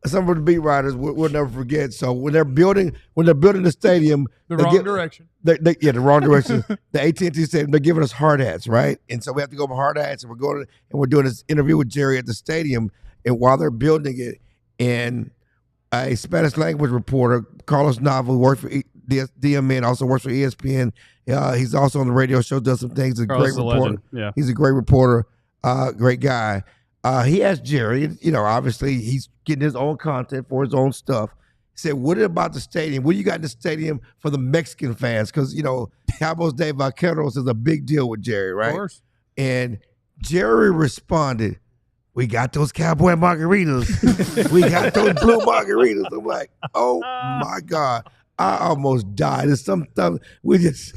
Some of the beat writers will never forget. So when they're building the stadium, The wrong direction. The wrong direction. The AT&T stadium, they're giving us hard hats, right? And so we have to go with hard hats, and we're doing this interview with Jerry at the stadium, and while they're building it, and a Spanish language reporter, Carlos Nava, who works for DMN, also works for ESPN. He's also on the radio show, does some things. He's a great reporter. Legend. Yeah. He's a great reporter, great guy. He asked Jerry, obviously he's getting his own content for his own stuff. He said, what about the stadium? What do you got in the stadium for the Mexican fans? Because, Cowboys Day Vaqueros is a big deal with Jerry, right? Of course. And Jerry responded, we got those cowboy margaritas. We got those blue margaritas. I'm like, oh my God. I almost died. It's some stuff we just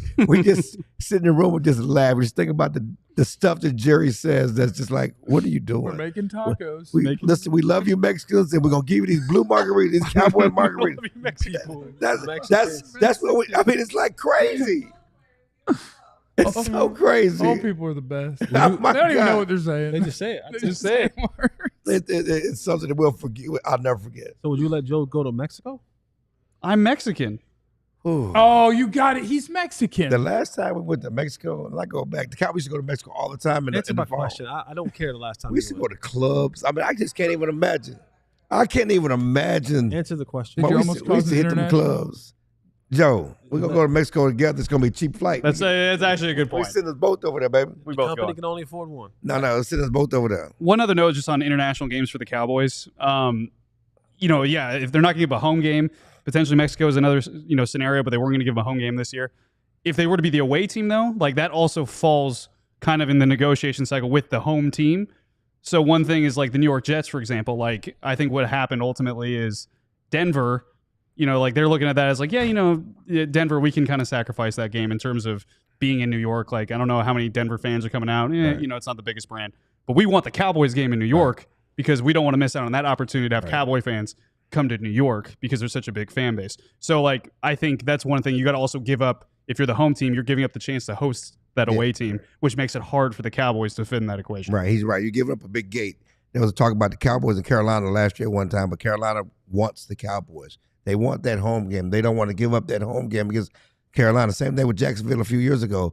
sit in the room and just laugh. We just think about the stuff that Jerry says that's just like, what are you doing? We're making tacos. Listen, we love you Mexicans, and we're gonna give you these blue margaritas, these cowboy margaritas. That's what it's like crazy. It's so crazy. Old people are the best. They Oh my don't even God. know what they're saying. They just say it. They just say words. It's something that we'll forget. I'll never forget. So would you let Joe go to Mexico? I'm Mexican. Ooh. Oh, you got it. He's Mexican. The last time we went to Mexico, and I go back, the Cowboys used to go to Mexico all the time. Answer in my the fall. question. I don't care the last time. We used to go to clubs. I mean, I just can't even imagine. I can't even imagine. Answer the question. Did you we almost used to cause hit an them international? clubs. Joe, we're going to go to Mexico together. It's going to be a cheap flight. That's actually a good We point. send us both over there, baby. We both Company go. can only afford one. No, send us both over there. One other note just on international games for the Cowboys. If they're not going to give a home game, potentially Mexico is another scenario, but they weren't going to give them a home game this year. If they were to be the away team, though, like that also falls kind of in the negotiation cycle with the home team. So one thing is like the New York Jets, for example. Like I think what happened ultimately is Denver, like they're looking at that as like, Denver, we can kind of sacrifice that game in terms of being in New York. Like, I don't know how many Denver fans are coming out. It's not the biggest brand. But we want the Cowboys game in New York because we don't want to miss out on that opportunity to have Cowboy fans come to New York because they're such a big fan base. So, like, I think that's one thing you got to also give up. If you're the home team, you're giving up the chance to host that away team, which makes it hard for the Cowboys to fit in that equation. Right, he's right. You're giving up a big gate. There was a talk about the Cowboys in Carolina last year one time, but Carolina wants the Cowboys. They want that home game. They don't want to give up that home game because Carolina, same thing with Jacksonville a few years ago.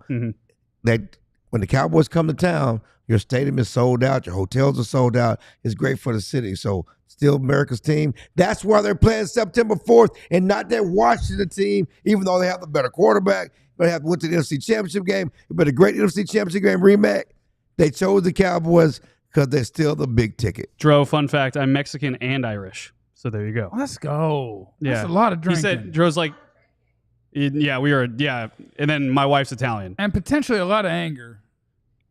That when the Cowboys come to town, your stadium is sold out, your hotels are sold out. It's great for the city. So still America's team. That's why they're playing September 4th and not that Washington team, even though they have the better quarterback. They have went to the NFC Championship game, but a great NFC Championship game rematch. They chose the Cowboys because they're still the big ticket. Dro, fun fact, I'm Mexican and Irish. So there you go. Let's go. Yeah. That's a lot of drinking. He said, Dro's like, we are, and then my wife's Italian. And potentially a lot of anger.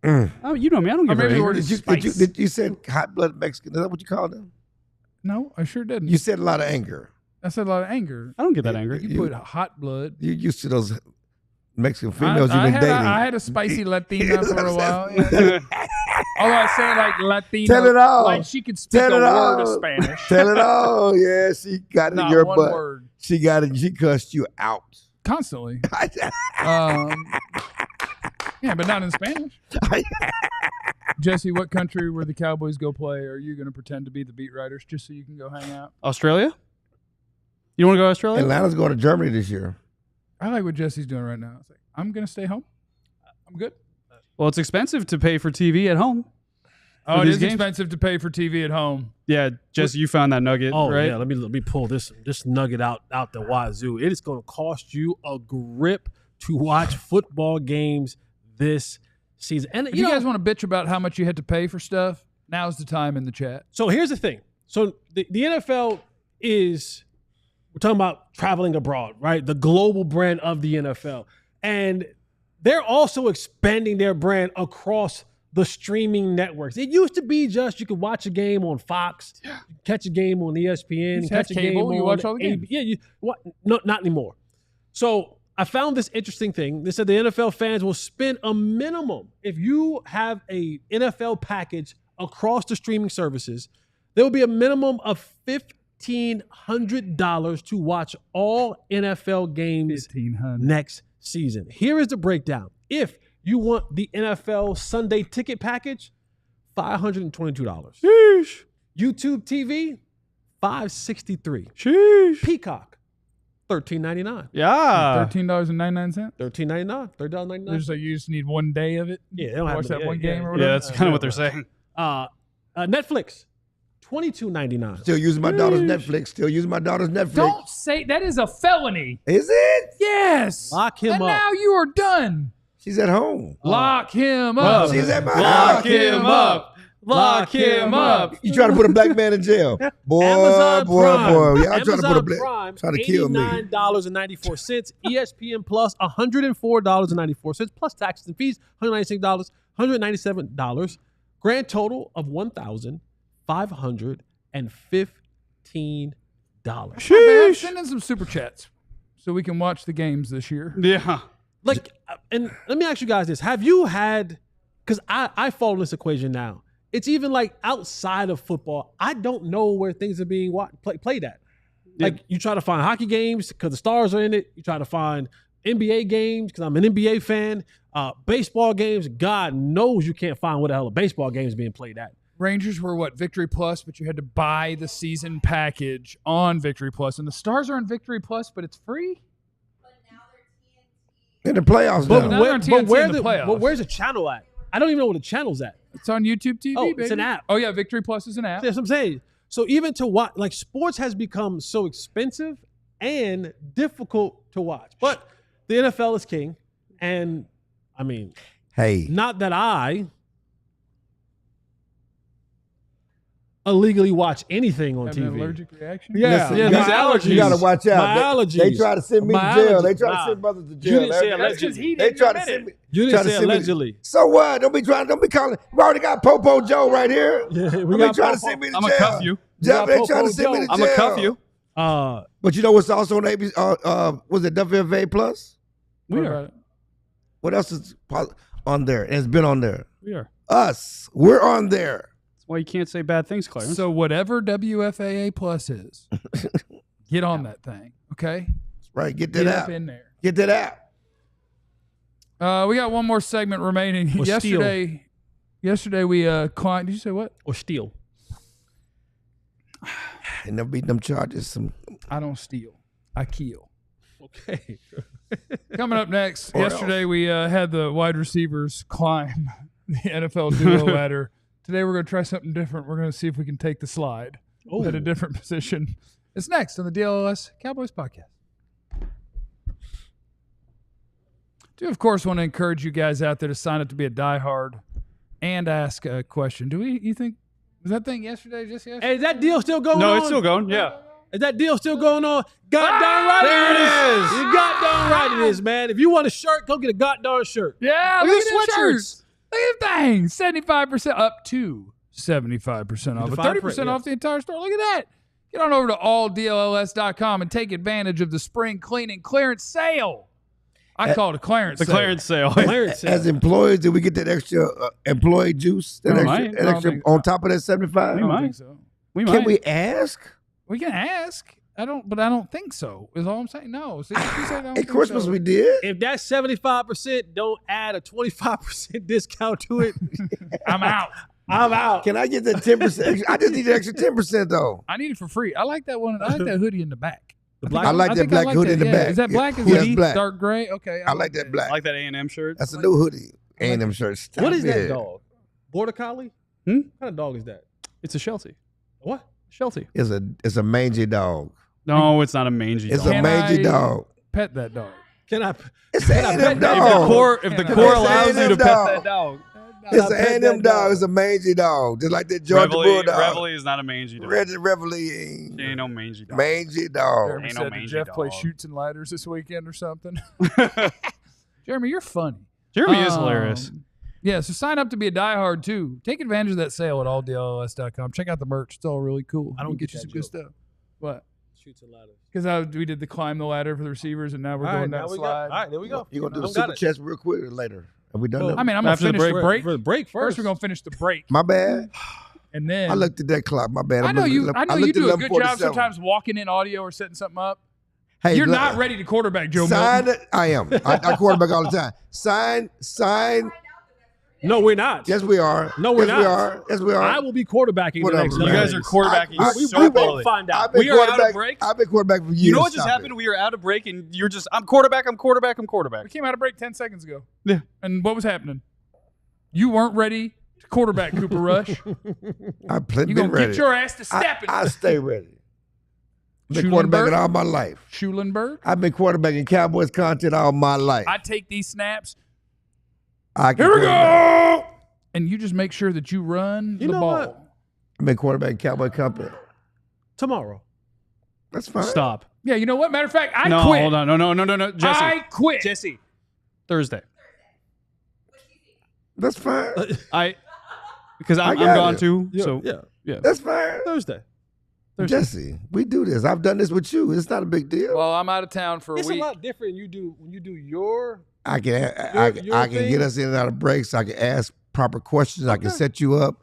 Oh, you know me. I don't give a maybe anger. Did you said hot-blooded Mexican? Is that what you called them? No, I sure didn't. You said a lot of anger. I said a lot of anger. I don't get that angry. You put hot blood. You used to those Mexican females you've been dating. I had a spicy Latina for a while. Yeah. Oh, I say like Latina. Tell it all. Like she could speak a word of Spanish. Tell it all. Yeah, she got it in your butt. Word. She got it. She cussed you out. Constantly. Yeah, but not in Spanish. Jesse, what country where the Cowboys go play are you going to pretend to be the beat writers just so you can go hang out? Australia? You want to go to Australia? Atlanta's going to Germany this year. I like what Jesse's doing right now. It's like, I'm going to stay home. I'm good. Well, it's expensive to pay for TV at home. Oh, it is expensive to pay for TV at home. Yeah, Jesse, you found that nugget, right? Yeah, let me pull this nugget out the wazoo. It is going to cost you a grip to watch football games this season. And if you guys want to bitch about how much you had to pay for stuff, now's the time in the chat. So here's the thing. So the NFL is, we're talking about traveling abroad, right? The global brand of the NFL. And they're also expanding their brand across the streaming networks. It used to be just you could watch a game on Fox, catch a game on ESPN, catch a game on you watch all the games. No, not anymore. So I found this interesting thing. They said the NFL fans will spend a minimum, if you have a NFL package across the streaming services, there will be a minimum of $1,500 to watch all NFL games next season. Here is the breakdown. If you want the NFL Sunday ticket package, $522. Sheesh. YouTube TV, $563. Sheesh. Peacock, $13.99. Yeah. $13.99? $13.99. $13.99. They're just like, you just need 1 day of it? Yeah, they don't watch that one game or whatever? Yeah, that's kind of what they're saying. Netflix, $22.99. Still using my daughter's Netflix. Don't say that is a felony. Is it? Yes. Lock him and up. now you are done. She's at home. Lock him up. She's at my house. Lock him up. Lock him up. You trying to put a black man in jail? Boy, Amazon Prime. boy. Y'all Amazon trying to put Prime, trying to kill me. $89.94. ESPN Plus, $104.94 plus taxes and fees, $196, $197. Grand total of $1,515. Sheesh. Send in some super chats so we can watch the games this year. Yeah. Like, and let me ask you guys this. Have you had, because I follow this equation now. It's even like outside of football. I don't know where things are being played at. Like you try to find hockey games because the Stars are in it. You try to find NBA games because I'm an NBA fan. Baseball games, God knows you can't find where the hell a baseball game is being played at. Rangers were what, Victory Plus, but you had to buy the season package on Victory Plus. And the Stars are on Victory Plus, but it's free? In the playoffs, But, now they're on TNT in the playoffs. but where's the channel at? I don't even know where the channel's at. It's on YouTube TV, baby. It's an app. Oh, yeah, Victory Plus is an app. That's what I'm saying. So even to watch, like sports has become so expensive and difficult to watch. But the NFL is king. And I mean, hey, not that I illegally watch anything on Have an TV. allergic reaction? Yeah, Listen, my allergies. You got to watch out. My allergies. They try to send me to My jail. They allergies. try to Nah. send brothers to You jail. didn't say They- allegedly. They try to send me. You didn't try to say send me- allegedly. So what? Don't be calling. We already got Popo Joe right here. Yeah, we Don't be got trying to Popo. send me to jail. I'm going to cuff you. Jeff, they Popo trying to send me Joe. to jail. I'm going to cuff you. But you know what's also on ABC? Was it WFA Plus? We What are. about it? What else is on there? And it's been on there. We are. Us. We're on there. That's why you can't say bad things, Clarence. So whatever WFAA Plus is, get on that thing, okay? Right. Get that Get up app. in there. Get that app. We got one more segment remaining. Or Yesterday we climbed. Did you say what? Or steal. And never beat them charges. I don't steal. I kill. Okay. Coming up next, Or yesterday we had the wide receivers climb the NFL duo ladder. Today we're going to try something different. We're going to see if we can take the slide at a different position. It's next on the DLLS Cowboys podcast. Do of course want to encourage you guys out there to sign up to be a diehard and ask a question. You think was that thing yesterday? Just yesterday? Hey, is that deal still going on? no, it's still going. Yeah. Is that deal still going on? Goddamn right there it is. You goddamn right it is, man. If you want a shirt, go get a goddamn shirt. Yeah, Look look at at the the shirts. Look at the thing. 75% up to 75% off. But 30% off the entire store. Look at that. Get on over to alldlls.com and take advantage of the spring cleaning clearance sale. I call it a clearance The sale. clearance sale. Clearance sale. As employees, did we get that extra employee juice? That We extra, might. that I don't extra think- on top of that 75? I don't might. think so. We Can might. we ask? We can ask. I don't think so. Is all I'm saying. No. See, you said I don't At think Christmas so. we did. If that's 75%, don't add a 25% discount to it. I'm out. I'm out. Can I get that 10%? I just need the extra 10% though. I need it for free. I like that one. I like that hoodie in the back. The black I like that think black hoodie in the yeah. back. Is that black? Yeah. Is Yeah, it it's black. dark gray? Okay. I like that black. I like that A&M shirt. That's a new hoodie. A&M shirt. Stop What is that it. dog? Border Collie? Hmm? What kind of dog is that? It's a Sheltie. What? Sheltie. It's a mangy dog. No, it's not a mangy It's dog. a Can mangy I- dog. Pet that dog. Can I? It's an I A&M pet If that the dog. core, if the It's core an allows you A&M to pet dog. that dog. It's I an pet A&M that dog. dog. It's a mangy dog. Just like that Georgia Bulldog. Reveille is not a mangy dog. Reveille. Ain't no mangy dog. Mangy dog. Jeremy Ain't no said, mangy did Jeff play dog. shoots and ladders this weekend or something? Jeremy, you're funny. Jeremy is hilarious. Yeah, so sign up to be a diehard too. Take advantage of that sale at alldlls.com. Check out the merch. It's all really cool. I don't We'll get get you that some good joke. stuff. What? Shoots and ladders. Because we did the climb the ladder for the receivers, and now we're All going right, down now the we slide. got. All right, there we go. You're going to do the I got super it. chest real quick or later? Have we done Well, that? I mean, I'm going to After the finish the break. break. For the break First, first. we're going to finish the break. My bad. And then I looked at that clock. My bad. I know you looked at do a good job 11:47. sometimes walking in audio or setting something up. Hey, You're look, not ready to quarterback Joe sign Milton. it. I am. I quarterback all the time. Sign. No, we're not. Yes, we are. No, we're yes, we not. are. Yes, we are. I will be quarterbacking Whatever, the next man. You guys are quarterbacking We so won't poorly. find out. I've been We are out of quarterback- break. I've been quarterback for years. You know what just Stop happened? it. We are out of break, and you're just, I'm quarterback. We came out of break 10 seconds ago. Yeah. And what was happening? You weren't ready to quarterback Cooper Rush. I've been You're going to ready. get your ass to stepping. I stay ready. I've been Schulenberg? quarterbacking all my life. Schulenberg. I've been quarterbacking Cowboys content all my life. I take these snaps. I can Here we quarterback. go. And you just make sure that you run You the know ball. what? I've been quarterbacking Cowboy company. Tomorrow. That's fine. Stop. Yeah, you know what? Matter of fact, I No, quit. hold on. No. Jesse. I quit. Jesse. Thursday. That's fine. Because I'm got gone it. too. Yeah, So yeah. That's fine. Thursday. Jesse, we do this. I've done this with you. It's not a big deal. Well, I'm out of town for a It's a week. lot different when you do your. I can your I can thing? get us in and out of breaks. I can ask proper questions. I can Okay. set you up.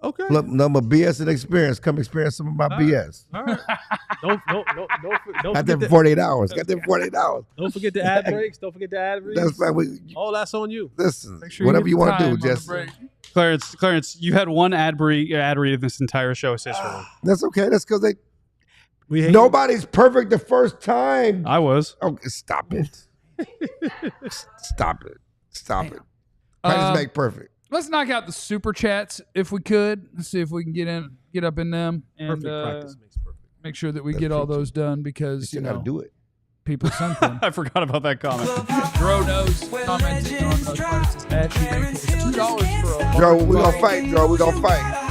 Okay. Look, number BS and experience. Come experience some of my BS. All right. Don't Got forget them to, 48 hours. Got them 48 hours. don't forget to add breaks. Don't forget to add reads. That's fine. All that's on you. Listen, Make sure whatever hit you the want to time do, on the Jesse. break. Clarence, you had one ad read in this entire show is history. That's okay. That's because We hate nobody's perfect the first time. I was. Okay, stop it. Stop it. Stop it. Practice make perfect. Let's knock out the super chats if we could. Let's see if we can get up in them and perfect practice makes perfect. make sure that we That's get all true, those done because You still got to do it. people something. I forgot about that comment. Dro knows commenting on Clarence' ad sheet. It's $2 for a Joe, we gonna fight, Joe. We gonna fight.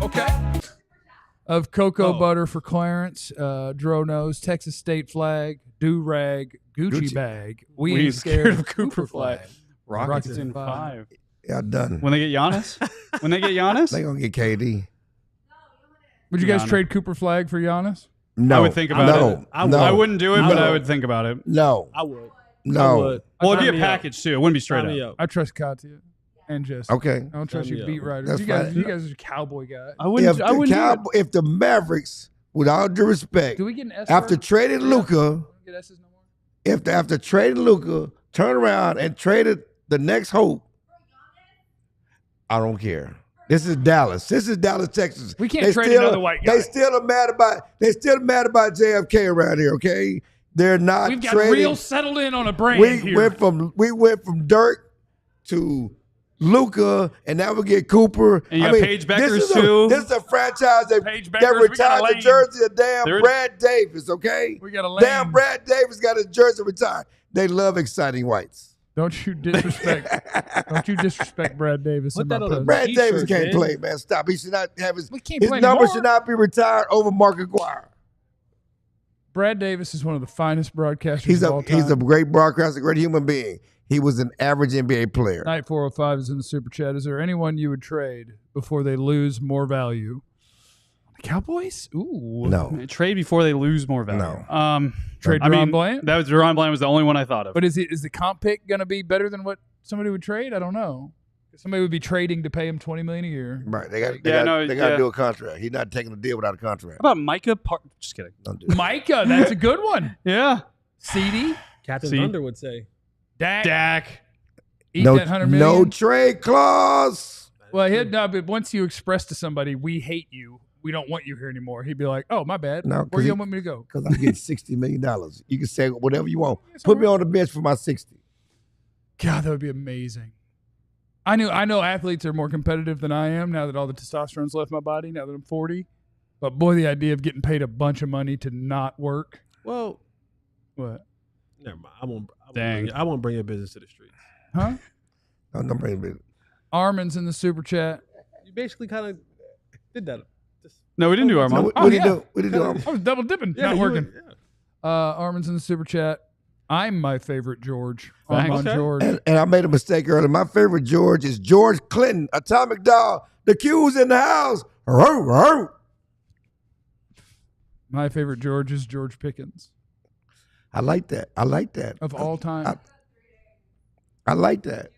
Okay. Of cocoa butter for Clarence, Dro knows, Texas state flag, do-rag, Gucci Gucci. bag. We ain't scared of Cooper flag. Rockets in 5. Yeah, done. When they get Giannis? When they get Giannis? They gonna get KD. Would you guys trade Cooper Flag for Giannis? No. I would think about it. I wouldn't do it, but I would think about it. No. I would. No. I would. Well, it'd be a package too. It wouldn't be straight up. I trust Katya and Jesse. Okay. I don't trust you beat writers. That's You guys fine. are Cowboy guys. I wouldn't. If the Mavericks, with all due respect, Do we get an S? after trading Luka, Get S's no more? after trading Luka, turn around and traded the next hope, I don't care. This is Dallas. This is Dallas, Texas. We can't trade another white guy. They still are mad about JFK around here, okay? They're not We've got trading. real settled in on a brand we here. went from Dirk to Luka, and now we get Cooper. And you got Paige Beckers, too. This is a franchise that Paige Beckers, we got retired a the lane. jersey of damn Brad Davis, okay? We got a lane. Damn Brad Davis got his jersey retired. They love exciting whites. Don't you disrespect Brad Davis. Put in that my on the presence. Brad T-shirt, Davis can't man. play, man. Stop. He should not have his We can't play number anymore. should not be retired over Mark Aguirre. Brad Davis is one of the finest broadcasters He's of all time. a great broadcaster, great human being. He was an average NBA player. Night 405 is in the super chat. Is there anyone you would trade before they lose more value? The Cowboys? Ooh. No. Trade before they lose more value. No. Trade Deron Bryant? That was Deron Bryant was the only one I thought of. But is the comp pick going to be better than what somebody would trade? I don't know. Somebody would be trading to pay him $20 million a year. Right. They got to do a contract. He's not taking a deal without a contract. How about Micah? Just kidding. Don't do that. Micah, that's a good one. Yeah. CD, Captain See? Thunder would say. Dak. Eat No, that $100 million. no trade clause. Well, but once you express to somebody, we hate you, we don't want you here anymore, he'd be like, oh, my bad. No, Where do you want me to go? Because I'm getting $60 million. You can say whatever you want. Yes, Put me all on the bench for my 60. God, that would be amazing. I know athletes are more competitive than I am now that all the testosterone's left my body, now that I'm 40. But boy, the idea of getting paid a bunch of money to not work. Well, What? never mind. I won't bring your business to the streets. Huh? No, don't bring me. Armin's in the super chat. You basically kind of did that. No, we didn't do No, Armand. what did he do? What did he do? I was double dipping, not you working. would- Armin's in the super chat. I'm my favorite George. Thanks. Armand Okay. George. And I made a mistake earlier. My favorite George is George Clinton, Atomic Dog. The Q's in the house. Row, row. My favorite George is George Pickens I like that. I like that. of all time. I like that.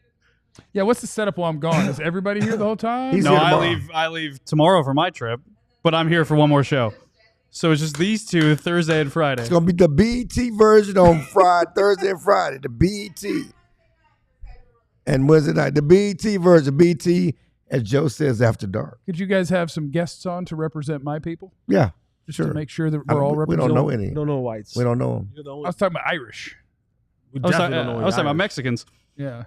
Yeah, what's the setup while I'm gone? Is everybody here the whole time? He's No, here I tomorrow. leave tomorrow for my trip, but I'm here for one more show. So it's just these two, Thursday and Friday. It's going to be the BET version on Friday, Thursday and Friday. The BET. And Wednesday night, the BET version. BET, as Joe says, after dark. Could you guys have some guests on to represent my people? Yeah, Just sure. to make sure that I we're all we represented. don't know any. You don't know whites. We don't know them. You're the I only. was talking about Irish. We I was definitely don't know talking about Irish. Mexicans. Yeah.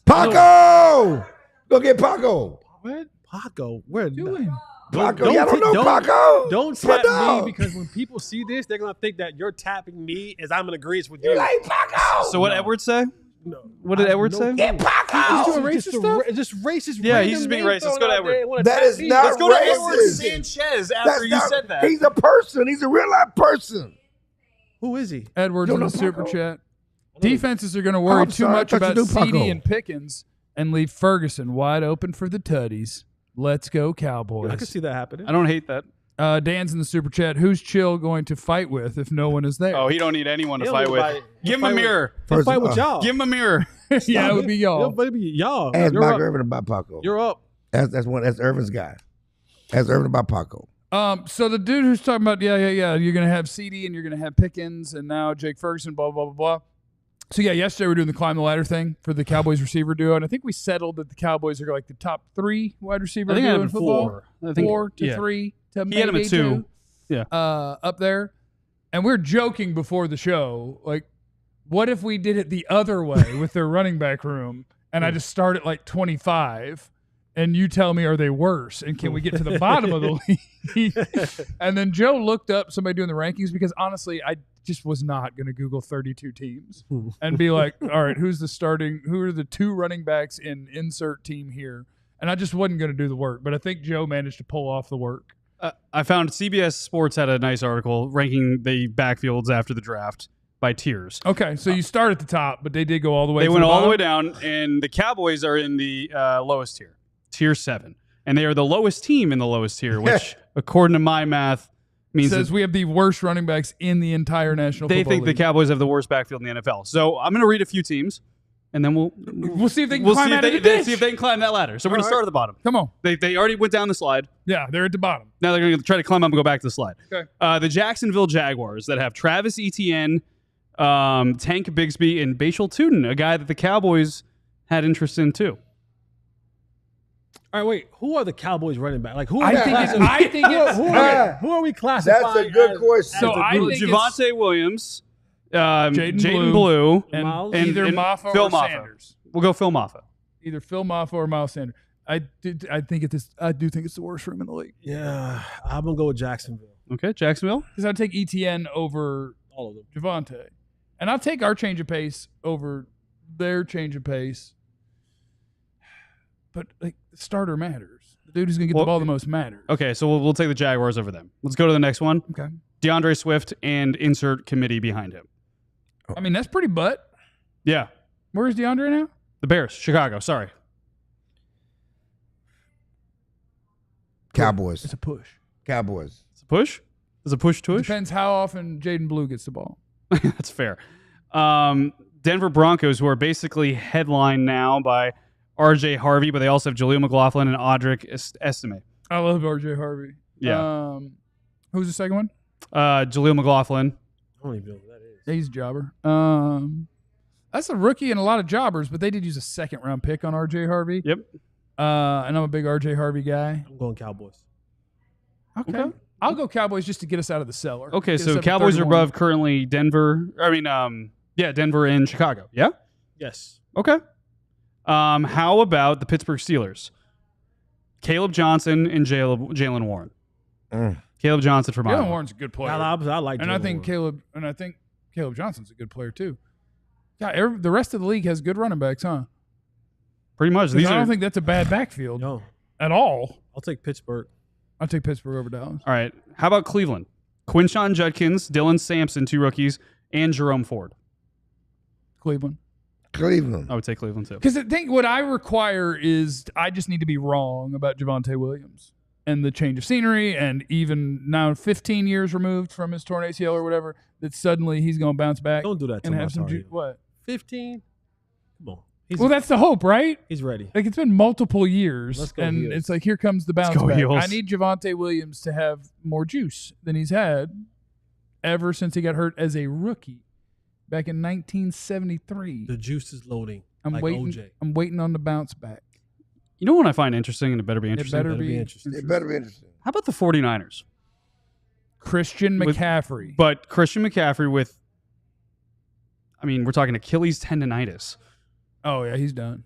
Paco! Go get Paco. What? Paco, where Doing? Paco, y'all don't know Paco? Don't It's my tap me dog. because when people see this, they're gonna think that you're tapping me as I'm in agreement with you. You like Paco? So what Edward say? No. What did I have Edward no say? Get Paco! doing It's racist just stuff? It's just racist. Yeah, he's random just being name racist. Let's thrown go to out Edward. there. Wanna That tap is me. not Let's go to racist. Edward Sanchez That's not- He's a person. He's a real life person. Who is he? Edwards You in don't the know super Paco? chat. Defenses are going to worry I'm too sorry, I much thought you about knew CD Paco. and Pickens and leave Ferguson wide open for the tutties. Let's go Cowboys. I can see that happening. I don't hate that. Dan's in the super chat. Who's Chill going to fight with if no one is there? Oh, he don't need anyone to He'll fight with. fight- Give him a fight with- mirror. He'll First fight of with all, y'all. Give him a mirror. yeah, it would be y'all. He'll be y'all. Ask You're Mike up. Irvin about Paco. You're up. That's Irvin's guy. Ask Irvin about Paco. So the dude who's talking about, yeah, you're going to have CD and you're going to have Pickens and now Jake Ferguson, blah, blah, blah, blah. So, yeah, yesterday we were doing the climb the ladder thing for the Cowboys receiver duo, and I think we settled that the Cowboys are like the top 3 wide receiver I think I duo had in him football. 4. I think 4 to yeah. 3 to He had him maybe at 2. 2. Yeah. Up there. And we're joking before the show, like, what if we did it the other way with their running back room, and I just start at like 25, and you tell me, are they worse? And can we get to the bottom of the league? And then Joe looked up somebody doing the rankings because honestly, I just was not going to Google 32 teams and be like, all right, who are the 2 running backs in insert team here? And I just wasn't going to do the work, but I think Joe managed to pull off the work. I found CBS Sports had a nice article ranking the backfields after the draft by tiers. Okay, so you start at the top, but they did go all the way. They to went the all the way bottom? down, and the Cowboys are in the lowest tier, tier 7. And they are the lowest team in the lowest tier, which according to my math, means Says that we have the worst running backs in the entire National they Football think the League. Cowboys have the worst backfield in the NFL. So I'm going to read a few teams, and then We'll see if they can climb out of the ditch. see if they can climb that ladder. So we're going to start at the bottom. Come on. They already went down the slide. Yeah, they're at the bottom. Now they're going to try to climb up and go back to the slide. Okay. The Jacksonville Jaguars that have Travis Etienne, Tank Bigsby, and Bashal Tuden, a guy that the Cowboys had interest in too. All right, wait. Who are the Cowboys running back? Like who? Are I we think it's. classifying- I think it's. who are we classifying? That's a good as- question. So as a I group? think Javonte Williams, Jaden Jaden Blue, and Miles? either and Maffa Phil or Maffa. Sanders. We'll go Phil Maffa. Either Phil Maffa or Miles Sanders. I do think it's the worst room in the league. Yeah, I'm gonna go with Jacksonville. Okay, Jacksonville. Because I'd take ETN over All of them. Javonte. And I'll take our change of pace over their change of pace. But like the starter matters. The dude who's gonna get Well, the ball the most matters. Okay, so we'll take the Jaguars over them. Let's go to the next one. Okay. DeAndre Swift and insert committee behind him. I mean, that's pretty butt. Yeah, Where's DeAndre now? the Bears, Chicago. Sorry. Cowboys. It's a push. Cowboys. It's a push. It's a push tush. Depends how often Jaden Blue gets the ball. That's fair. Denver Broncos, who are basically headlined now by R.J. Harvey, but they also have Jaleel McLaughlin and Audric Estime. I love RJ Harvey. Yeah. Who's the second one? Jaleel McLaughlin. I don't even know who that is. Yeah, he's a jobber. That's a rookie and a lot of jobbers, but they did use a second round pick on RJ Harvey. Yep. And I'm a big RJ Harvey guy. I'm going Cowboys. Okay. I'll go Cowboys just to get us out of the cellar. Okay, Get us so up to Cowboys are 31. above currently Denver. Denver and Chicago. Yeah? Yes. Okay. How about the Pittsburgh Steelers? Caleb Johnson and Jalen Warren. Caleb Johnson for Jalen Iowa. Warren's a good player. I like. and I Jalen think Warren. Caleb Johnson's a good player too. Yeah, the rest of the league has good running backs, huh? Pretty much. 'Cause These I are don't think that's a bad backfield No, at all. I'll take Pittsburgh. I'll take Pittsburgh over Dallas. all right. How about Cleveland? Quinshon Judkins, Dylan Sampson, 2 rookies, and Jerome Ford. Cleveland. Cleveland. I would take Cleveland too. Because I think what I require is I just need to be wrong about Javonte Williams and the change of scenery, and even now 15 years removed from his torn ACL or whatever, that suddenly he's going to bounce back Don't do that to and my have some target. what? 15. Come on. Well, that's the hope, right? He's ready. Like it's been multiple years, Let's go and Heels. it's like here comes the bounce go back. Heels. I need Javonte Williams to have more juice than he's had ever since he got hurt as a rookie back in 1973. The juice is loading. I'm like waiting. OJ. I'm waiting on the bounce back. You know what I find interesting, and it better be interesting? It better Better be be interesting. It better be interesting. How about the 49ers? Christian With- McCaffrey. But Christian McCaffrey with, we're talking Achilles tendonitis. Oh yeah, he's done.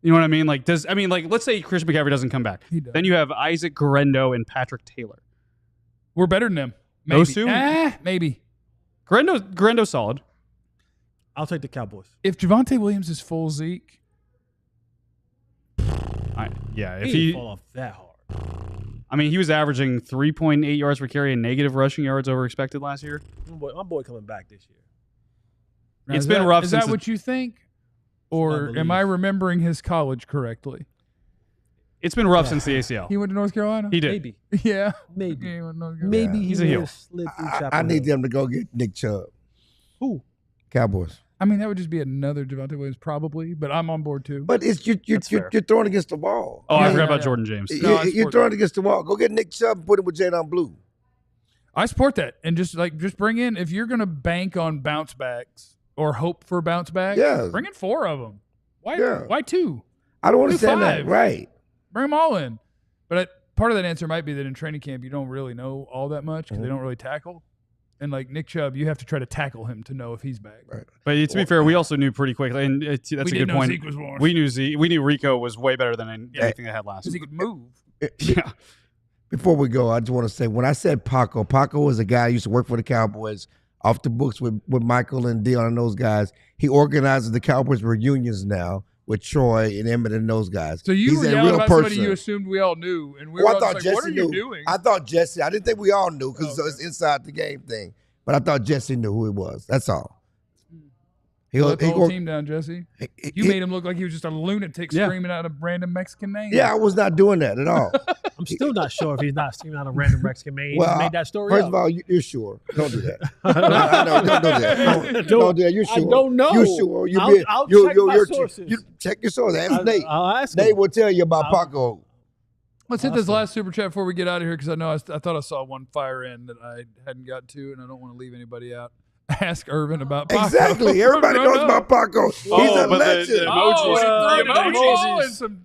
You know what I mean? Let's say Christian McCaffrey doesn't come back. He does. Then you have Isaac Guerrero and Patrick Taylor. We're better than him. Maybe. Those two? Maybe. Guerrero solid. I'll take the Cowboys. If Javonte Williams is full Zeke, If He he, didn't fall off that hard. he was averaging 3.8 yards per carry and negative rushing yards over expected last year. My boy coming back this year. now, It's is been that- rough Is since that the- what you think, or belief. am I remembering his college correctly? It's been rough since the ACL. He went to North Carolina. He did. Maybe. Yeah. Maybe. He went to North Carolina. Maybe He's a may heel. have slid through I Chapel need Hill. them to go get Nick Chubb. Who? Cowboys. I mean, that would just be another Javonte Williams, probably, but I'm on board too. But it's you're fair. throwing against the wall. Oh, I Yeah, forgot yeah, about yeah. Jordan James. No, I You're support throwing that. against the wall. Go get Nick Chubb and put him with Jadon Blue. I support that, and just bring in, if you're gonna bank on bounce backs or hope for bounce backs, Yeah. bring in 4 of them. Why? Yeah. Why 2? I don't Do understand that. 5. Right. Bring them all in. But part of that answer might be that in training camp you don't really know all that much because they don't really tackle. And like Nick Chubb, you have to try to tackle him to know if he's back. Right. But to be fair, we also knew pretty quickly, and that's We a didn't good know point. Zeke was washed. We knew Rico was way better than anything they had last Because he year. could move. Yeah. Before we go, I just want to say, when I said Paco was a guy who used to work for the Cowboys off the books with Michael and Dion and those guys. He organizes the Cowboys reunions now with Troy and Emmett and those guys. So you He's were a yelling real about person. somebody you assumed we all knew, and we Well, were I all thought just like, "What Jesse are you knew. doing?" I thought Jesse. I didn't think we all knew because Okay. it's inside the game thing. But I thought Jesse knew who he was. That's all. He Let the he whole go- team down, Jesse. he- You he- made him look like he was just a lunatic Yeah. screaming out a random Mexican name. Yeah, I was not doing that at all. I'm still not sure if he's not streaming out a random Mexican man. He Well, just made that story First up. of all, you're sure. Don't do that. Don't do that. Don't do that. You're sure. I don't know. You're sure. I'll check my sources. You check your sources. Ask Nate. I'll ask him. Nate will tell you about Paco. Let's hit this last super chat before we get out of here because I know I thought I saw one fire in that I hadn't got to, and I don't want to leave anybody out. Ask Irvin about Paco. Exactly. Everybody knows about Paco. He's a legend. Emojis and some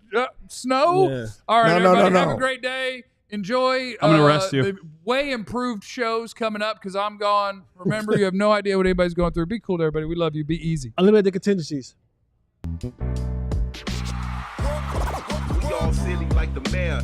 snow. Yeah. All right, No, everybody, no. have a great day. Enjoy. I'm gonna arrest you. The way improved shows coming up because I'm gone. Remember, you have no idea what anybody's going through. Be cool to everybody. We love you. Be easy. Eliminate the contingencies. We all silly like the mayor.